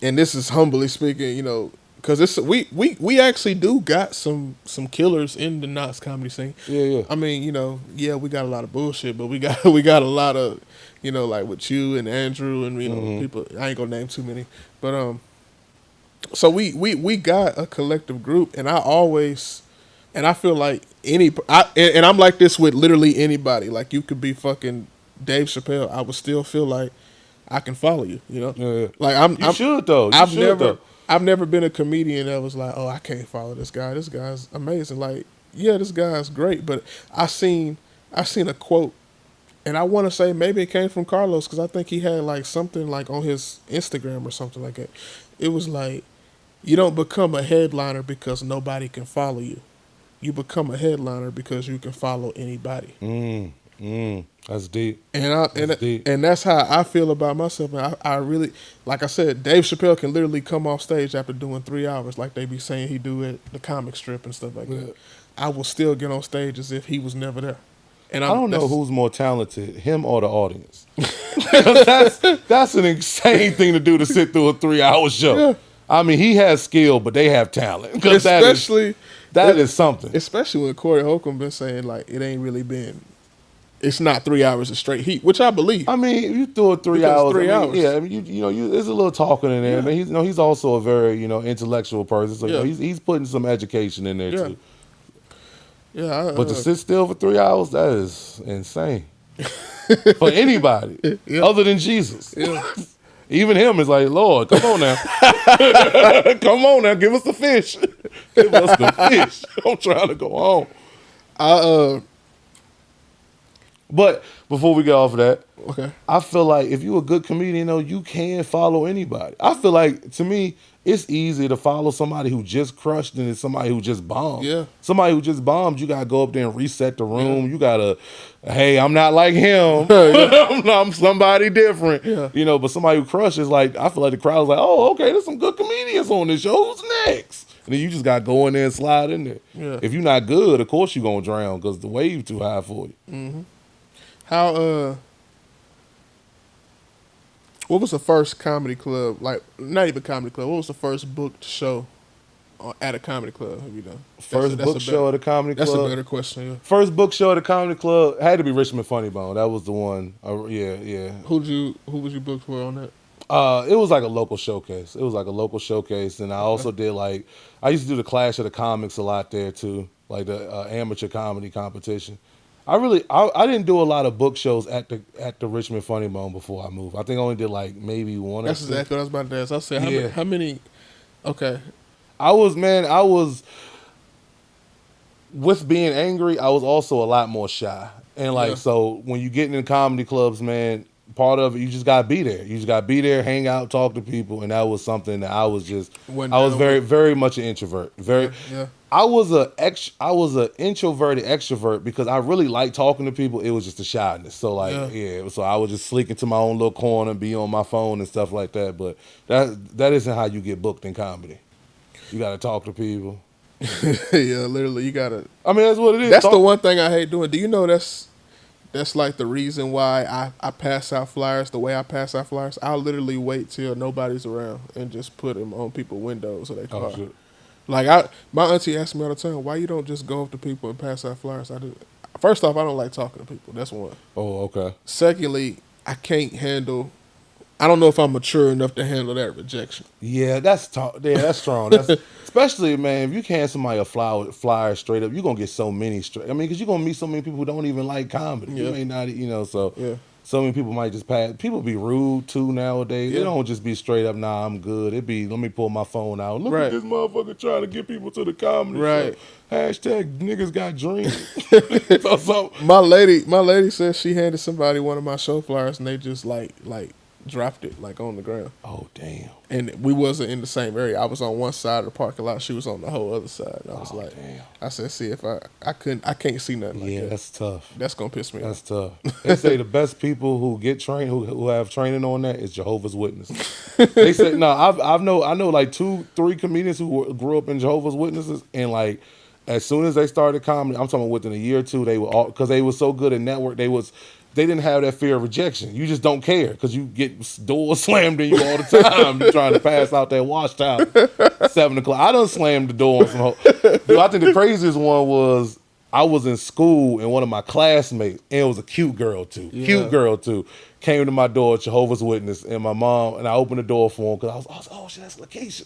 and this is humbly speaking, because we actually do got some killers in the Knox comedy scene. Yeah. I mean, we got a lot of bullshit, but we got a lot of, like with you and Andrew and people. I ain't gonna name too many, but so we got a collective group, and I feel like and I'm like this with literally anybody. Like you could be fucking Dave Chappelle, I would still feel like I can follow you. Yeah. Like You should though. I've never been a comedian that was like, oh, I can't follow this guy. This guy's amazing. Like, yeah, this guy's great. But I seen a quote, and I want to say maybe it came from Carlos, because I think he had like something like on his Instagram or something like that. It was like, you don't become a headliner because nobody can follow you. You become a headliner because you can follow anybody. That's deep. And that's how I feel about myself. And I really, like I said, Dave Chappelle can literally come off stage after doing 3 hours, like they be saying he do at the comic strip and stuff like that. I will still get on stage as if he was never there. And I don't know who's more talented, him or the audience. that's an insane thing to do, to sit through a 3-hour show. Yeah. I mean, he has skill, but they have talent. Especially that is something. Especially when Corey Holcomb been saying like it ain't really been. It's not 3 hours of straight heat, which I believe. I mean, you threw it 3 Because hours. 3 hours. Yeah, I mean, there's a little talking in there. Yeah. I mean, he's also a very intellectual person, so Yeah. he's putting some education in there too. Yeah, but to sit still for 3 hours, that is insane for anybody other than Jesus. Yeah. Even him is like, Lord, come on now. Come on now, give us the fish. Give us the fish. I'm trying to go home. But before we get off of that, Okay. I feel like if you're a good comedian, though, you can follow anybody. I feel like, to me, it's easier to follow somebody who just crushed than somebody who just bombed. Yeah. Somebody who just bombed, you got to go up there and reset the room. Yeah. You got to, hey, I'm not like him. I'm somebody different. Yeah. You know, but somebody who crushes, like, I feel like the crowd's like, oh, okay, there's some good comedians on this show. Who's next? And then you just got to go in there and slide in there. Yeah. If you're not good, of course you're going to drown because the wave too high for you. Mm-hmm. What was the first comedy club, like, not even comedy club, what was the first booked show at a comedy club have you done? First book show at a comedy club? That's a better question, yeah. First book show at a comedy club had to be Richmond Funny Bone. That was the one. Yeah. Who was you booked for on that? It was like a local showcase. And I also did I used to do the Clash of the Comics a lot there too, like the amateur comedy competition. I didn't do a lot of book shows at the Richmond Funny Bone before I moved. I think I only did maybe one or two. That's exactly what I was about to ask. I said, how many? Okay. I was with being angry, I was also a lot more shy. And so when you get in comedy clubs, man, part of it, you just got to be there. You just got to be there, hang out, talk to people. And that was something that I was very, very much an introvert. Yeah. I was an introverted extrovert because I really liked talking to people. It was just a shyness. So so I would just sleek into my own little corner, be on my phone and stuff like that. But that isn't how you get booked in comedy. You got to talk to people. Yeah, literally, you got to. I mean, that's what it is. That's the one thing I hate doing. Do you know that's like the reason why I pass out flyers the way I pass out flyers? I'll literally wait till nobody's around and just put them on people's windows of their car. Shit. Like my auntie asks me all the time, why you don't just go up to people and pass out flyers? First off, I don't like talking to people. That's one. Oh, okay. Secondly, I don't know if I'm mature enough to handle that rejection. Yeah, that's strong. Especially, man, if you hand somebody a flyer straight up, you're going to get so many straight. I mean, because you're going to meet so many people who don't even like comedy. Yeah. You may not, so... Yeah. So many people might just pass. People be rude too nowadays. Yeah. They don't just be straight up, nah, I'm good. It be, let me pull my phone out. Look at this motherfucker trying to get people to the comedy show. Hashtag niggas got dreams. so, my lady said she handed somebody one of my show flyers and they just like dropped it on the ground. Oh, damn. And we wasn't in the same area. I was on one side of the parking lot. She was on the whole other side. And I was damn. I said, see, if I can't see nothing like that. Yeah, that's tough. That's going to piss me off. That's tough. They say the best people who get trained, who have training on that is Jehovah's Witnesses. They said, no, I know 2-3 comedians who grew up in Jehovah's Witnesses and as soon as they started comedy, I'm talking within a year or two, they were all, because they were so good at network, they didn't have that fear of rejection. You just don't care because you get doors slammed in you all the time. You're trying to pass out that wash towel. 7 o'clock. I done slammed the door on some Dude, I think the craziest one was I was in school and one of my classmates, and it was a cute girl too. Came to my door, Jehovah's Witness, and my mom, and I opened the door for him because I was oh shit, that's location.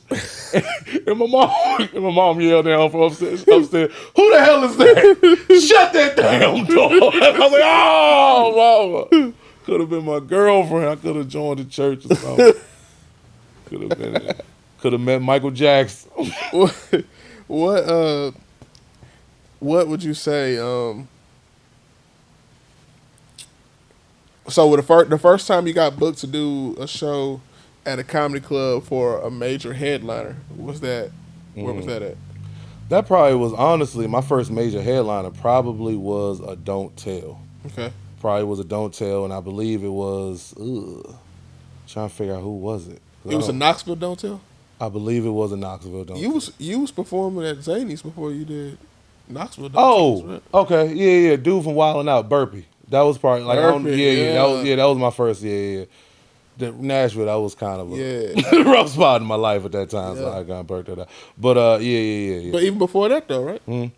and my mom yelled down from upstairs, who the hell is that? Shut that damn door. I was like, oh, mama. Could have been my girlfriend. I could have joined the church or something. Could have met Michael Jackson. What would you say? So the first time you got booked to do a show at a comedy club for a major headliner, where was that at? That probably was, honestly, my first major headliner probably was a Don't Tell. Okay. Probably was a Don't Tell, and I believe it was, trying to figure out who was it. It was a Knoxville Don't Tell? I believe it was a Knoxville Don't Tell. You was performing at Zany's before you did Knoxville Don't Tell. Right? Okay. Yeah. Dude from Wildin' Out, Burpee. That was probably that was my first. The Nashville, that was kind of a rough spot in my life at that time, so I got burnt that out. But But even before that though, right? Mm-hmm.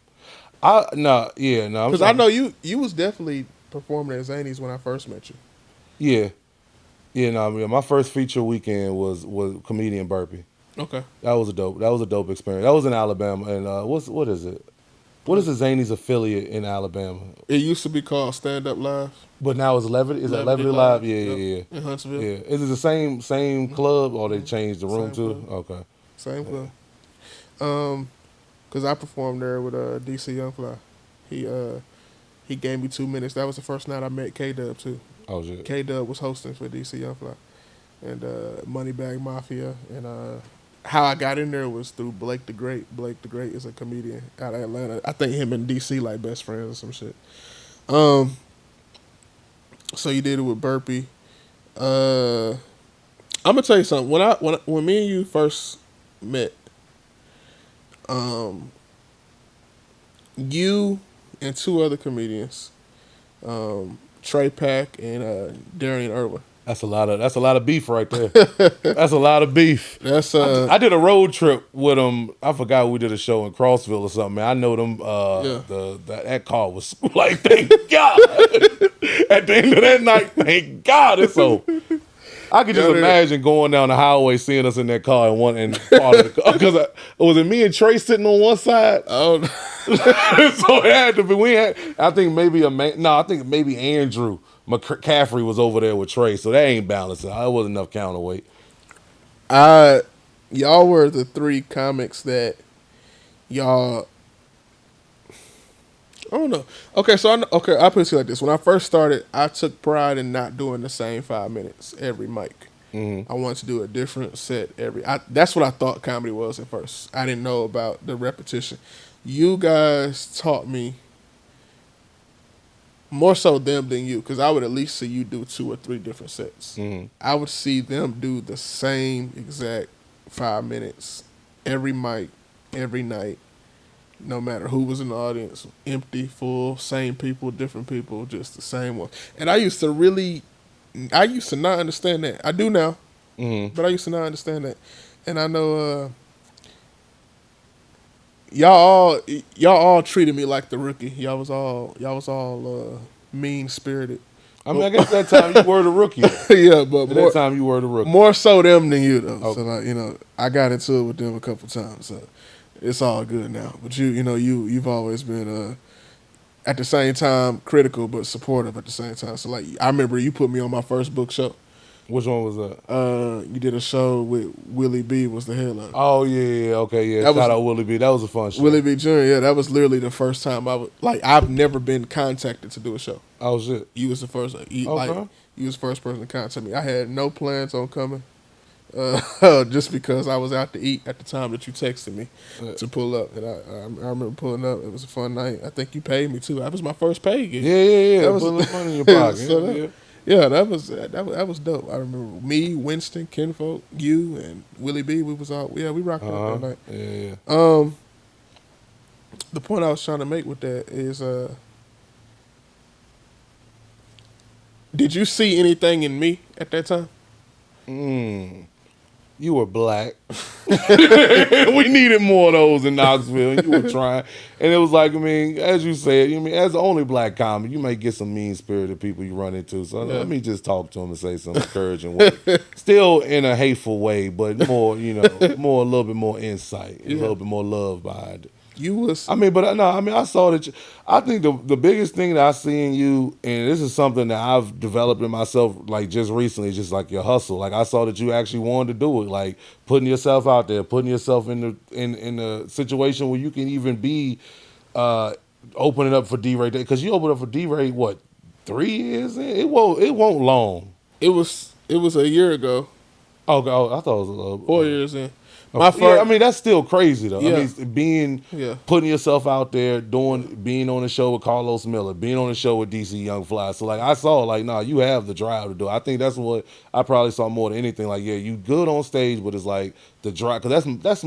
Because I know you was definitely performing at Zany's when I first met you. My first feature weekend was Comedian Burpee. Okay. That was a dope experience. That was in Alabama, and what is it? What is the Zany's affiliate in Alabama? It used to be called Stand Up Live. But now it's Levity. Is that Levity Levity Live, Live? Yeah, yep, yeah, yeah. in Huntsville. Yeah. Is it the same club or they changed the room Same too? club. Okay. Same club. Cause I performed there with DC Youngfly. He gave me 2 minutes. That was the first night I met K Dub too. Oh shit. K Dub was hosting for DC Youngfly and Moneybag Mafia. And how I got in there was through Blake the Great. Blake the Great is a comedian out of Atlanta. I think him and DC like best friends or some shit. So you did it with Burpee. I'm gonna tell you something. When me and you first met, you and 2 other comedians, Trey Pack and Darian Irwin. That's a lot of beef right there. That's a lot of beef. That's I did a road trip with them. I forgot we did a show in Crossville or something. Man, I know them. That car was like, thank God. At the end of that night, thank God it's over. I could just imagine going down the highway, seeing us in that car and part of the car. Because was it me and Trey sitting on one side? Oh, So it had to be. I think maybe Andrew McCaffrey was over there with Trey, so that ain't balancing. It wasn't enough counterweight. Y'all were the 3 comics that y'all. I don't know. Okay, so I'll put it like this. When I first started, I took pride in not doing the same 5 minutes every mic. Mm-hmm. I wanted to do a different set that's what I thought comedy was at first. I didn't know about the repetition. You guys taught me more so them than you, because I would at least see you do 2 or 3 different sets. Mm-hmm. I would see them do the same exact 5 minutes every mic, every night. No matter who was in the audience, empty, full, same people, different people, just the same one. And I used to not understand that. I do now, but I used to not understand that. And I know y'all all treated me like the rookie. Y'all was all mean spirited. I mean, I guess that time you were the rookie. Yeah, but that time you were the rookie. More so them than you though. Okay. So like, I got into it with them a couple times. So it's all good now. But you've always been at the same time critical but supportive at the same time. So like, I remember you put me on my first book show. Which one was that? You did a show with Willie B was the headliner. Oh yeah, okay, yeah. Shout out Willie B. That was a fun show. Willie B. Jr. Yeah, that was literally the first time I've never been contacted to do a show. Oh shit. You was the first. You was the first person to contact me. I had no plans on coming, just because I was out to eat at the time that you texted me to pull up, and I remember pulling up. It was a fun night. I think you paid me too. That was my first pay gig. Yeah. That was put money in your pocket. So yeah, that was dope. I remember me, Winston, Kinfolk, you, and Willie B. We was all we rocked out that night. Yeah. The point I was trying to make with that is, did you see anything in me at that time? You were black. We needed more of those in Knoxville. You were trying. And it was like, I mean, as you said, as the only black comic, you may get some mean-spirited people you run into. So let me just talk to them and say some encouraging words. Still in a hateful way, but more, a little bit more insight, a little bit more love behind it. I saw that. I think the biggest thing that I see in you, and this is something that I've developed in myself, like just recently, just like your hustle. Like I saw that you actually wanted to do it, like putting yourself out there, putting yourself in a situation where you can even be opening up for D-Ray, because you opened up for D-Ray 3 years in? It won't long. It was a year ago. Oh, I thought it was a little 4 years in. That's still crazy though. Yeah. I mean, putting yourself out there, being on the show with Carlos Miller, being on the show with DC Young Fly. So like, I saw like, you have the drive to do it. I think that's what I probably saw more than anything. Like, yeah, you good on stage, but it's like the drive, because that's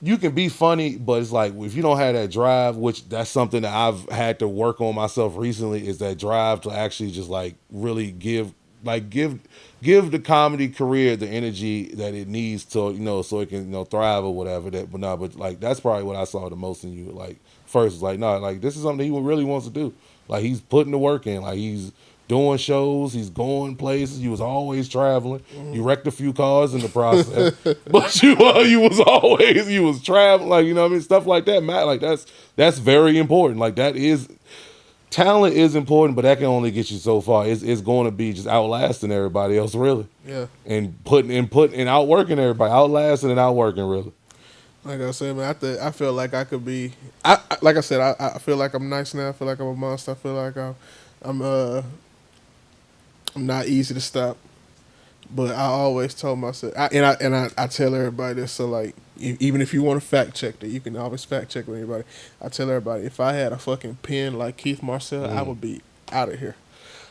you can be funny, but it's like if you don't have that drive, which that's something that I've had to work on myself recently, is that drive to actually just like really give the comedy career the energy that it needs to, so it can, thrive or whatever. But like that's probably what I saw the most in you. Like first, it's like, like this is something he really wants to do. Like he's putting the work in. Like he's doing shows. He's going places. You was always traveling. You wrecked a few cars in the process, but you was traveling. Like, you know what I mean? Stuff like that, Matt. Like that's very important. Like that is. Talent is important, but that can only get you so far. It's going to be just outlasting everybody else, really. Yeah. And outworking everybody, outlasting and outworking, really. Like I said, man, I feel like I could be. Like I said, I feel like I'm nice now. I feel like I'm a monster. I feel like I'm not easy to stop. But I always told myself, I tell everybody this. So like, even if you want to fact check that, you can always fact check with anybody. I tell everybody, if I had a fucking pen like Keith Marcell, I would be out of here.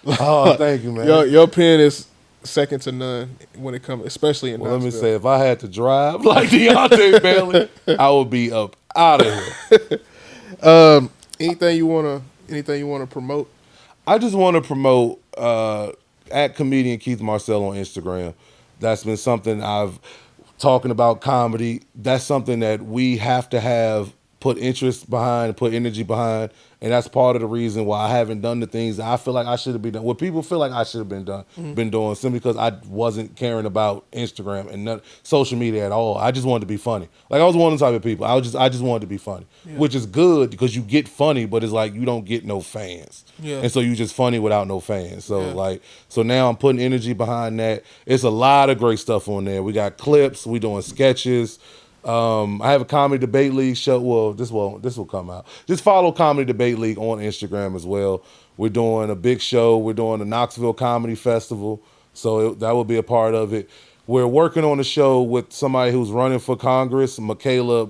Oh, thank you, man. Your pen is second to none when it comes, especially in. Well, let me Knoxville. say, if I had to drive like Deonte Bailey, I would be up out of here. Anything you wanna promote? I just want to promote at comedian Keith Marcell on Instagram. That's been something I've talking about comedy. That's something that we have to have put interest behind, put energy behind, and that's part of the reason why I haven't done the things that I feel like I should have been done. What people feel like I should have been doing, simply because I wasn't caring about Instagram and social media at all. I just wanted to be funny. Like, I was one of the type of people. I just wanted to be funny, which is good because you get funny, but it's like you don't get no fans, and so you just funny without no fans. So so now I'm putting energy behind that. It's a lot of great stuff on there. We got clips. We doing sketches. I have a comedy debate league show. Well, this will come out. Just follow Comedy Debate League on Instagram as well. We're doing a big show. We're doing the Knoxville Comedy Festival, so that will be a part of it. We're working on a show with somebody who's running for Congress, Michaela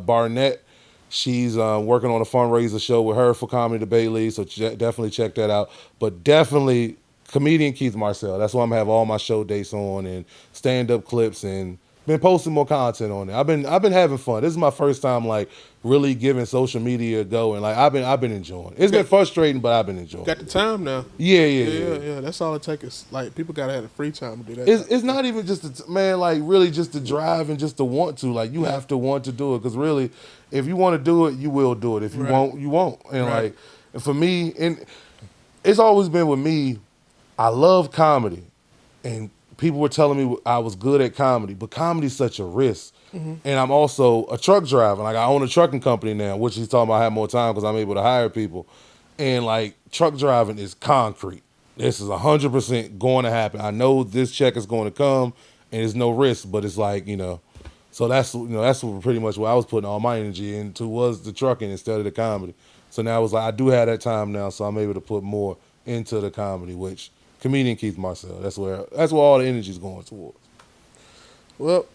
Barnett. She's working on a fundraiser show with her for Comedy Debate League, so definitely check that out. But definitely comedian Keith Marcell. That's why I'm gonna have all my show dates on and stand-up clips and been posting more content on there. I've been having fun. This is my first time like really giving social media a go, and like I've been enjoying. It's been frustrating, but I've been enjoying. Got the time now. Yeah. That's all it takes. Is like people gotta have the free time to do that. It's not even just like really just to drive and just to want to. Like you have to want to do it, because really, if you want to do it, you will do it. If you won't, you won't. And like, and for me, and it's always been with me. I love comedy, and people were telling me I was good at comedy, but comedy's such a risk. And I'm also a truck driver. Like, I own a trucking company now, which he's talking about I have more time because I'm able to hire people. And like, truck driving is concrete. This is 100% going to happen. I know this check is going to come, and there's no risk, but it's like, so that's pretty much what I was putting all my energy into, was the trucking instead of the comedy. So now it's like, I do have that time now, so I'm able to put more into the comedy, which comedian Keith Marcell. That's where all the energy is going towards. Well,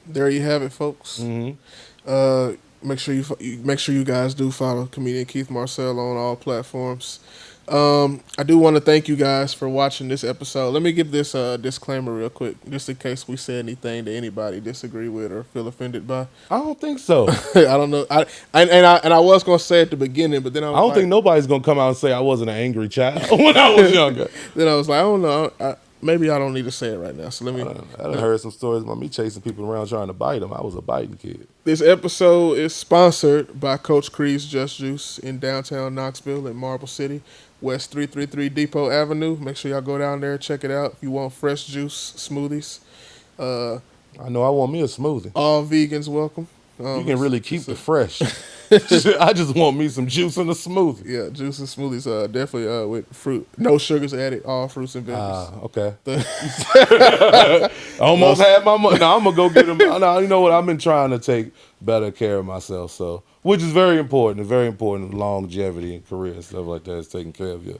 there you have it, folks. Make sure you guys do follow comedian Keith Marcell on all platforms. I do want to thank you guys for watching this episode. Let me give this disclaimer real quick, just in case we say anything that anybody disagree with or feel offended by. I don't think so. I don't know. I was gonna say at the beginning, but then I don't think nobody's gonna come out and say I wasn't an angry child when I was younger. Then I was like, I don't know. Maybe I don't need to say it right now. So let me. I heard some stories about me chasing people around trying to bite them. I was a biting kid. This episode is sponsored by Coach Cree's Just Juice in downtown Knoxville in Marble City, West 333 Depot Avenue. Make sure y'all go down there and check it out if you want fresh juice smoothies. I know I want me a smoothie. All vegans welcome. You can really keep the fresh. I just want me some juice in a smoothie. Yeah, juice and smoothies definitely with fruit. No sugars added, all fruits and veggies. Okay. I almost had my money. Now I'm going to go get them. Now, you know what? I've been trying to take better care of myself, so which is very important. Very important. Longevity and career and stuff like that is taking care of your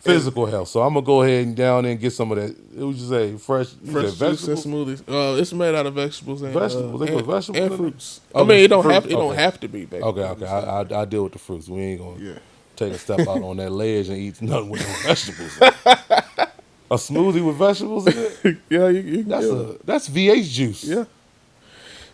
physical health. So I'm going to go ahead and down there and get some of that. What would you say? Fresh juice and smoothies. It's made out of vegetables and vegetables. They put vegetables and in fruits. Okay. I mean, it don't have to be. Okay. I deal with the fruits. We ain't gonna take a step out on that ledge and eat nothing with no vegetables. A smoothie with vegetables in it? Yeah, you that's VH juice. Yeah.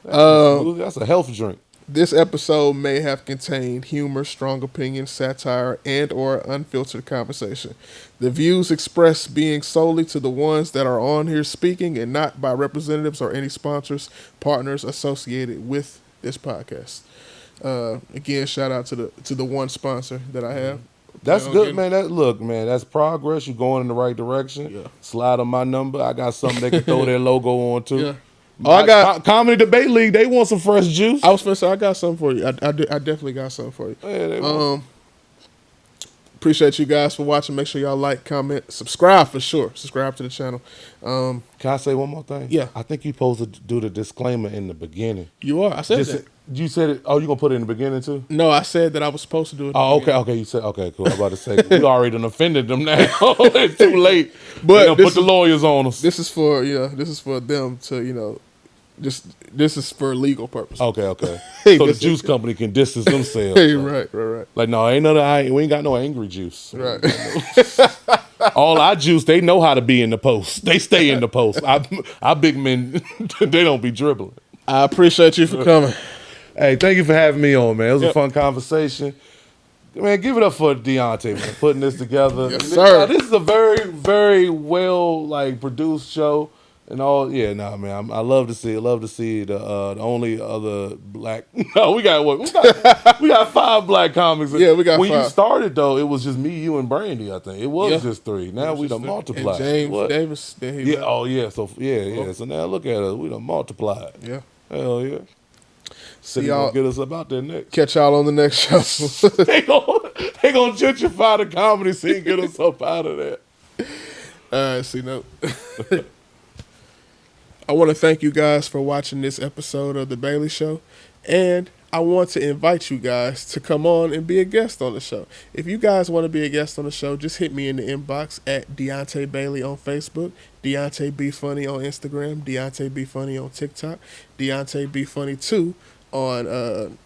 That's a health drink. This episode may have contained humor, strong opinions, satire, and or unfiltered conversation. The views expressed being solely to the ones that are on here speaking and not by representatives or any sponsors, partners associated with this podcast. Again, shout out to the one sponsor that I have. That's good, man. Look, man, that's progress. You're going in the right direction. Yeah. Slide on my number. I got something they can throw their logo on too. Yeah. Oh, I got Comedy Debate League. They want some fresh juice. I was gonna say I got something for you. I definitely got something for you. Yeah, they want. Appreciate you guys for watching. Make sure y'all like, comment, subscribe for sure. Subscribe to the channel. Can I say one more thing? Yeah. I think you're supposed to do the disclaimer in the beginning. You are. I said that. You said it. Oh, you gonna put it in the beginning too? No, I said that I was supposed to do it. Oh, okay. You said okay. Cool. I'm about to say we already done offended them now. It's too late. But put the lawyers on us. This is for this is for them to this is for legal purposes. Okay. Hey, so the juice company can distance themselves. Hey, right. Like no, we ain't got no angry juice. Right. All our juice, they know how to be in the post. They stay in the post. Our big men, they don't be dribbling. I appreciate you for coming. Hey, thank you for having me on, man. It was a fun conversation. Man, give it up for Deonte, man, putting this together. Yes, sir. This is a very, very well produced show and all. Yeah, man. I love to see the only other black. No, we got 5 black comics. Yeah, we got when 5. you started though, it was just me, you, and Brandy. I think it was just 3. Now we done multiplied. And James Davis. Yeah. Oh yeah. So yeah. So now look at us. We done multiplied. Yeah. Hell yeah. See y'all. Get us up out there next. Catch y'all on the next show. they gonna gentrify the comedy scene, get us up out of there. All right, C-Note. I want to thank you guys for watching this episode of The Bailey Show, and I want to invite you guys to come on and be a guest on the show. If you guys want to be a guest on the show, just hit me in the inbox at Deonte Bailey on Facebook, Deonte B Funny on Instagram, Deonte B Funny on TikTok, Deonte B Funny 2 on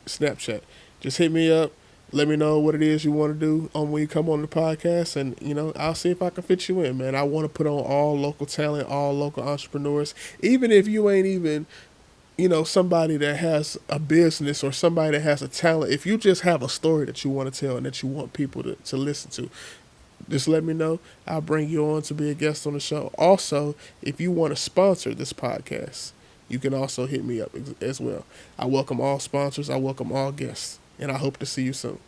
Snapchat. Just hit me up. Let me know what it is you want to do when you come on the podcast, and I'll see if I can fit you in, man. I want to put on all local talent, all local entrepreneurs, even if you ain't even somebody that has a business or somebody that has a talent. If you just have a story that you want to tell and that you want people to listen to, just let me know. I'll bring you on to be a guest on the show. Also, if you want to sponsor this podcast, you can also hit me up as well. I welcome all sponsors. I welcome all guests. And I hope to see you soon.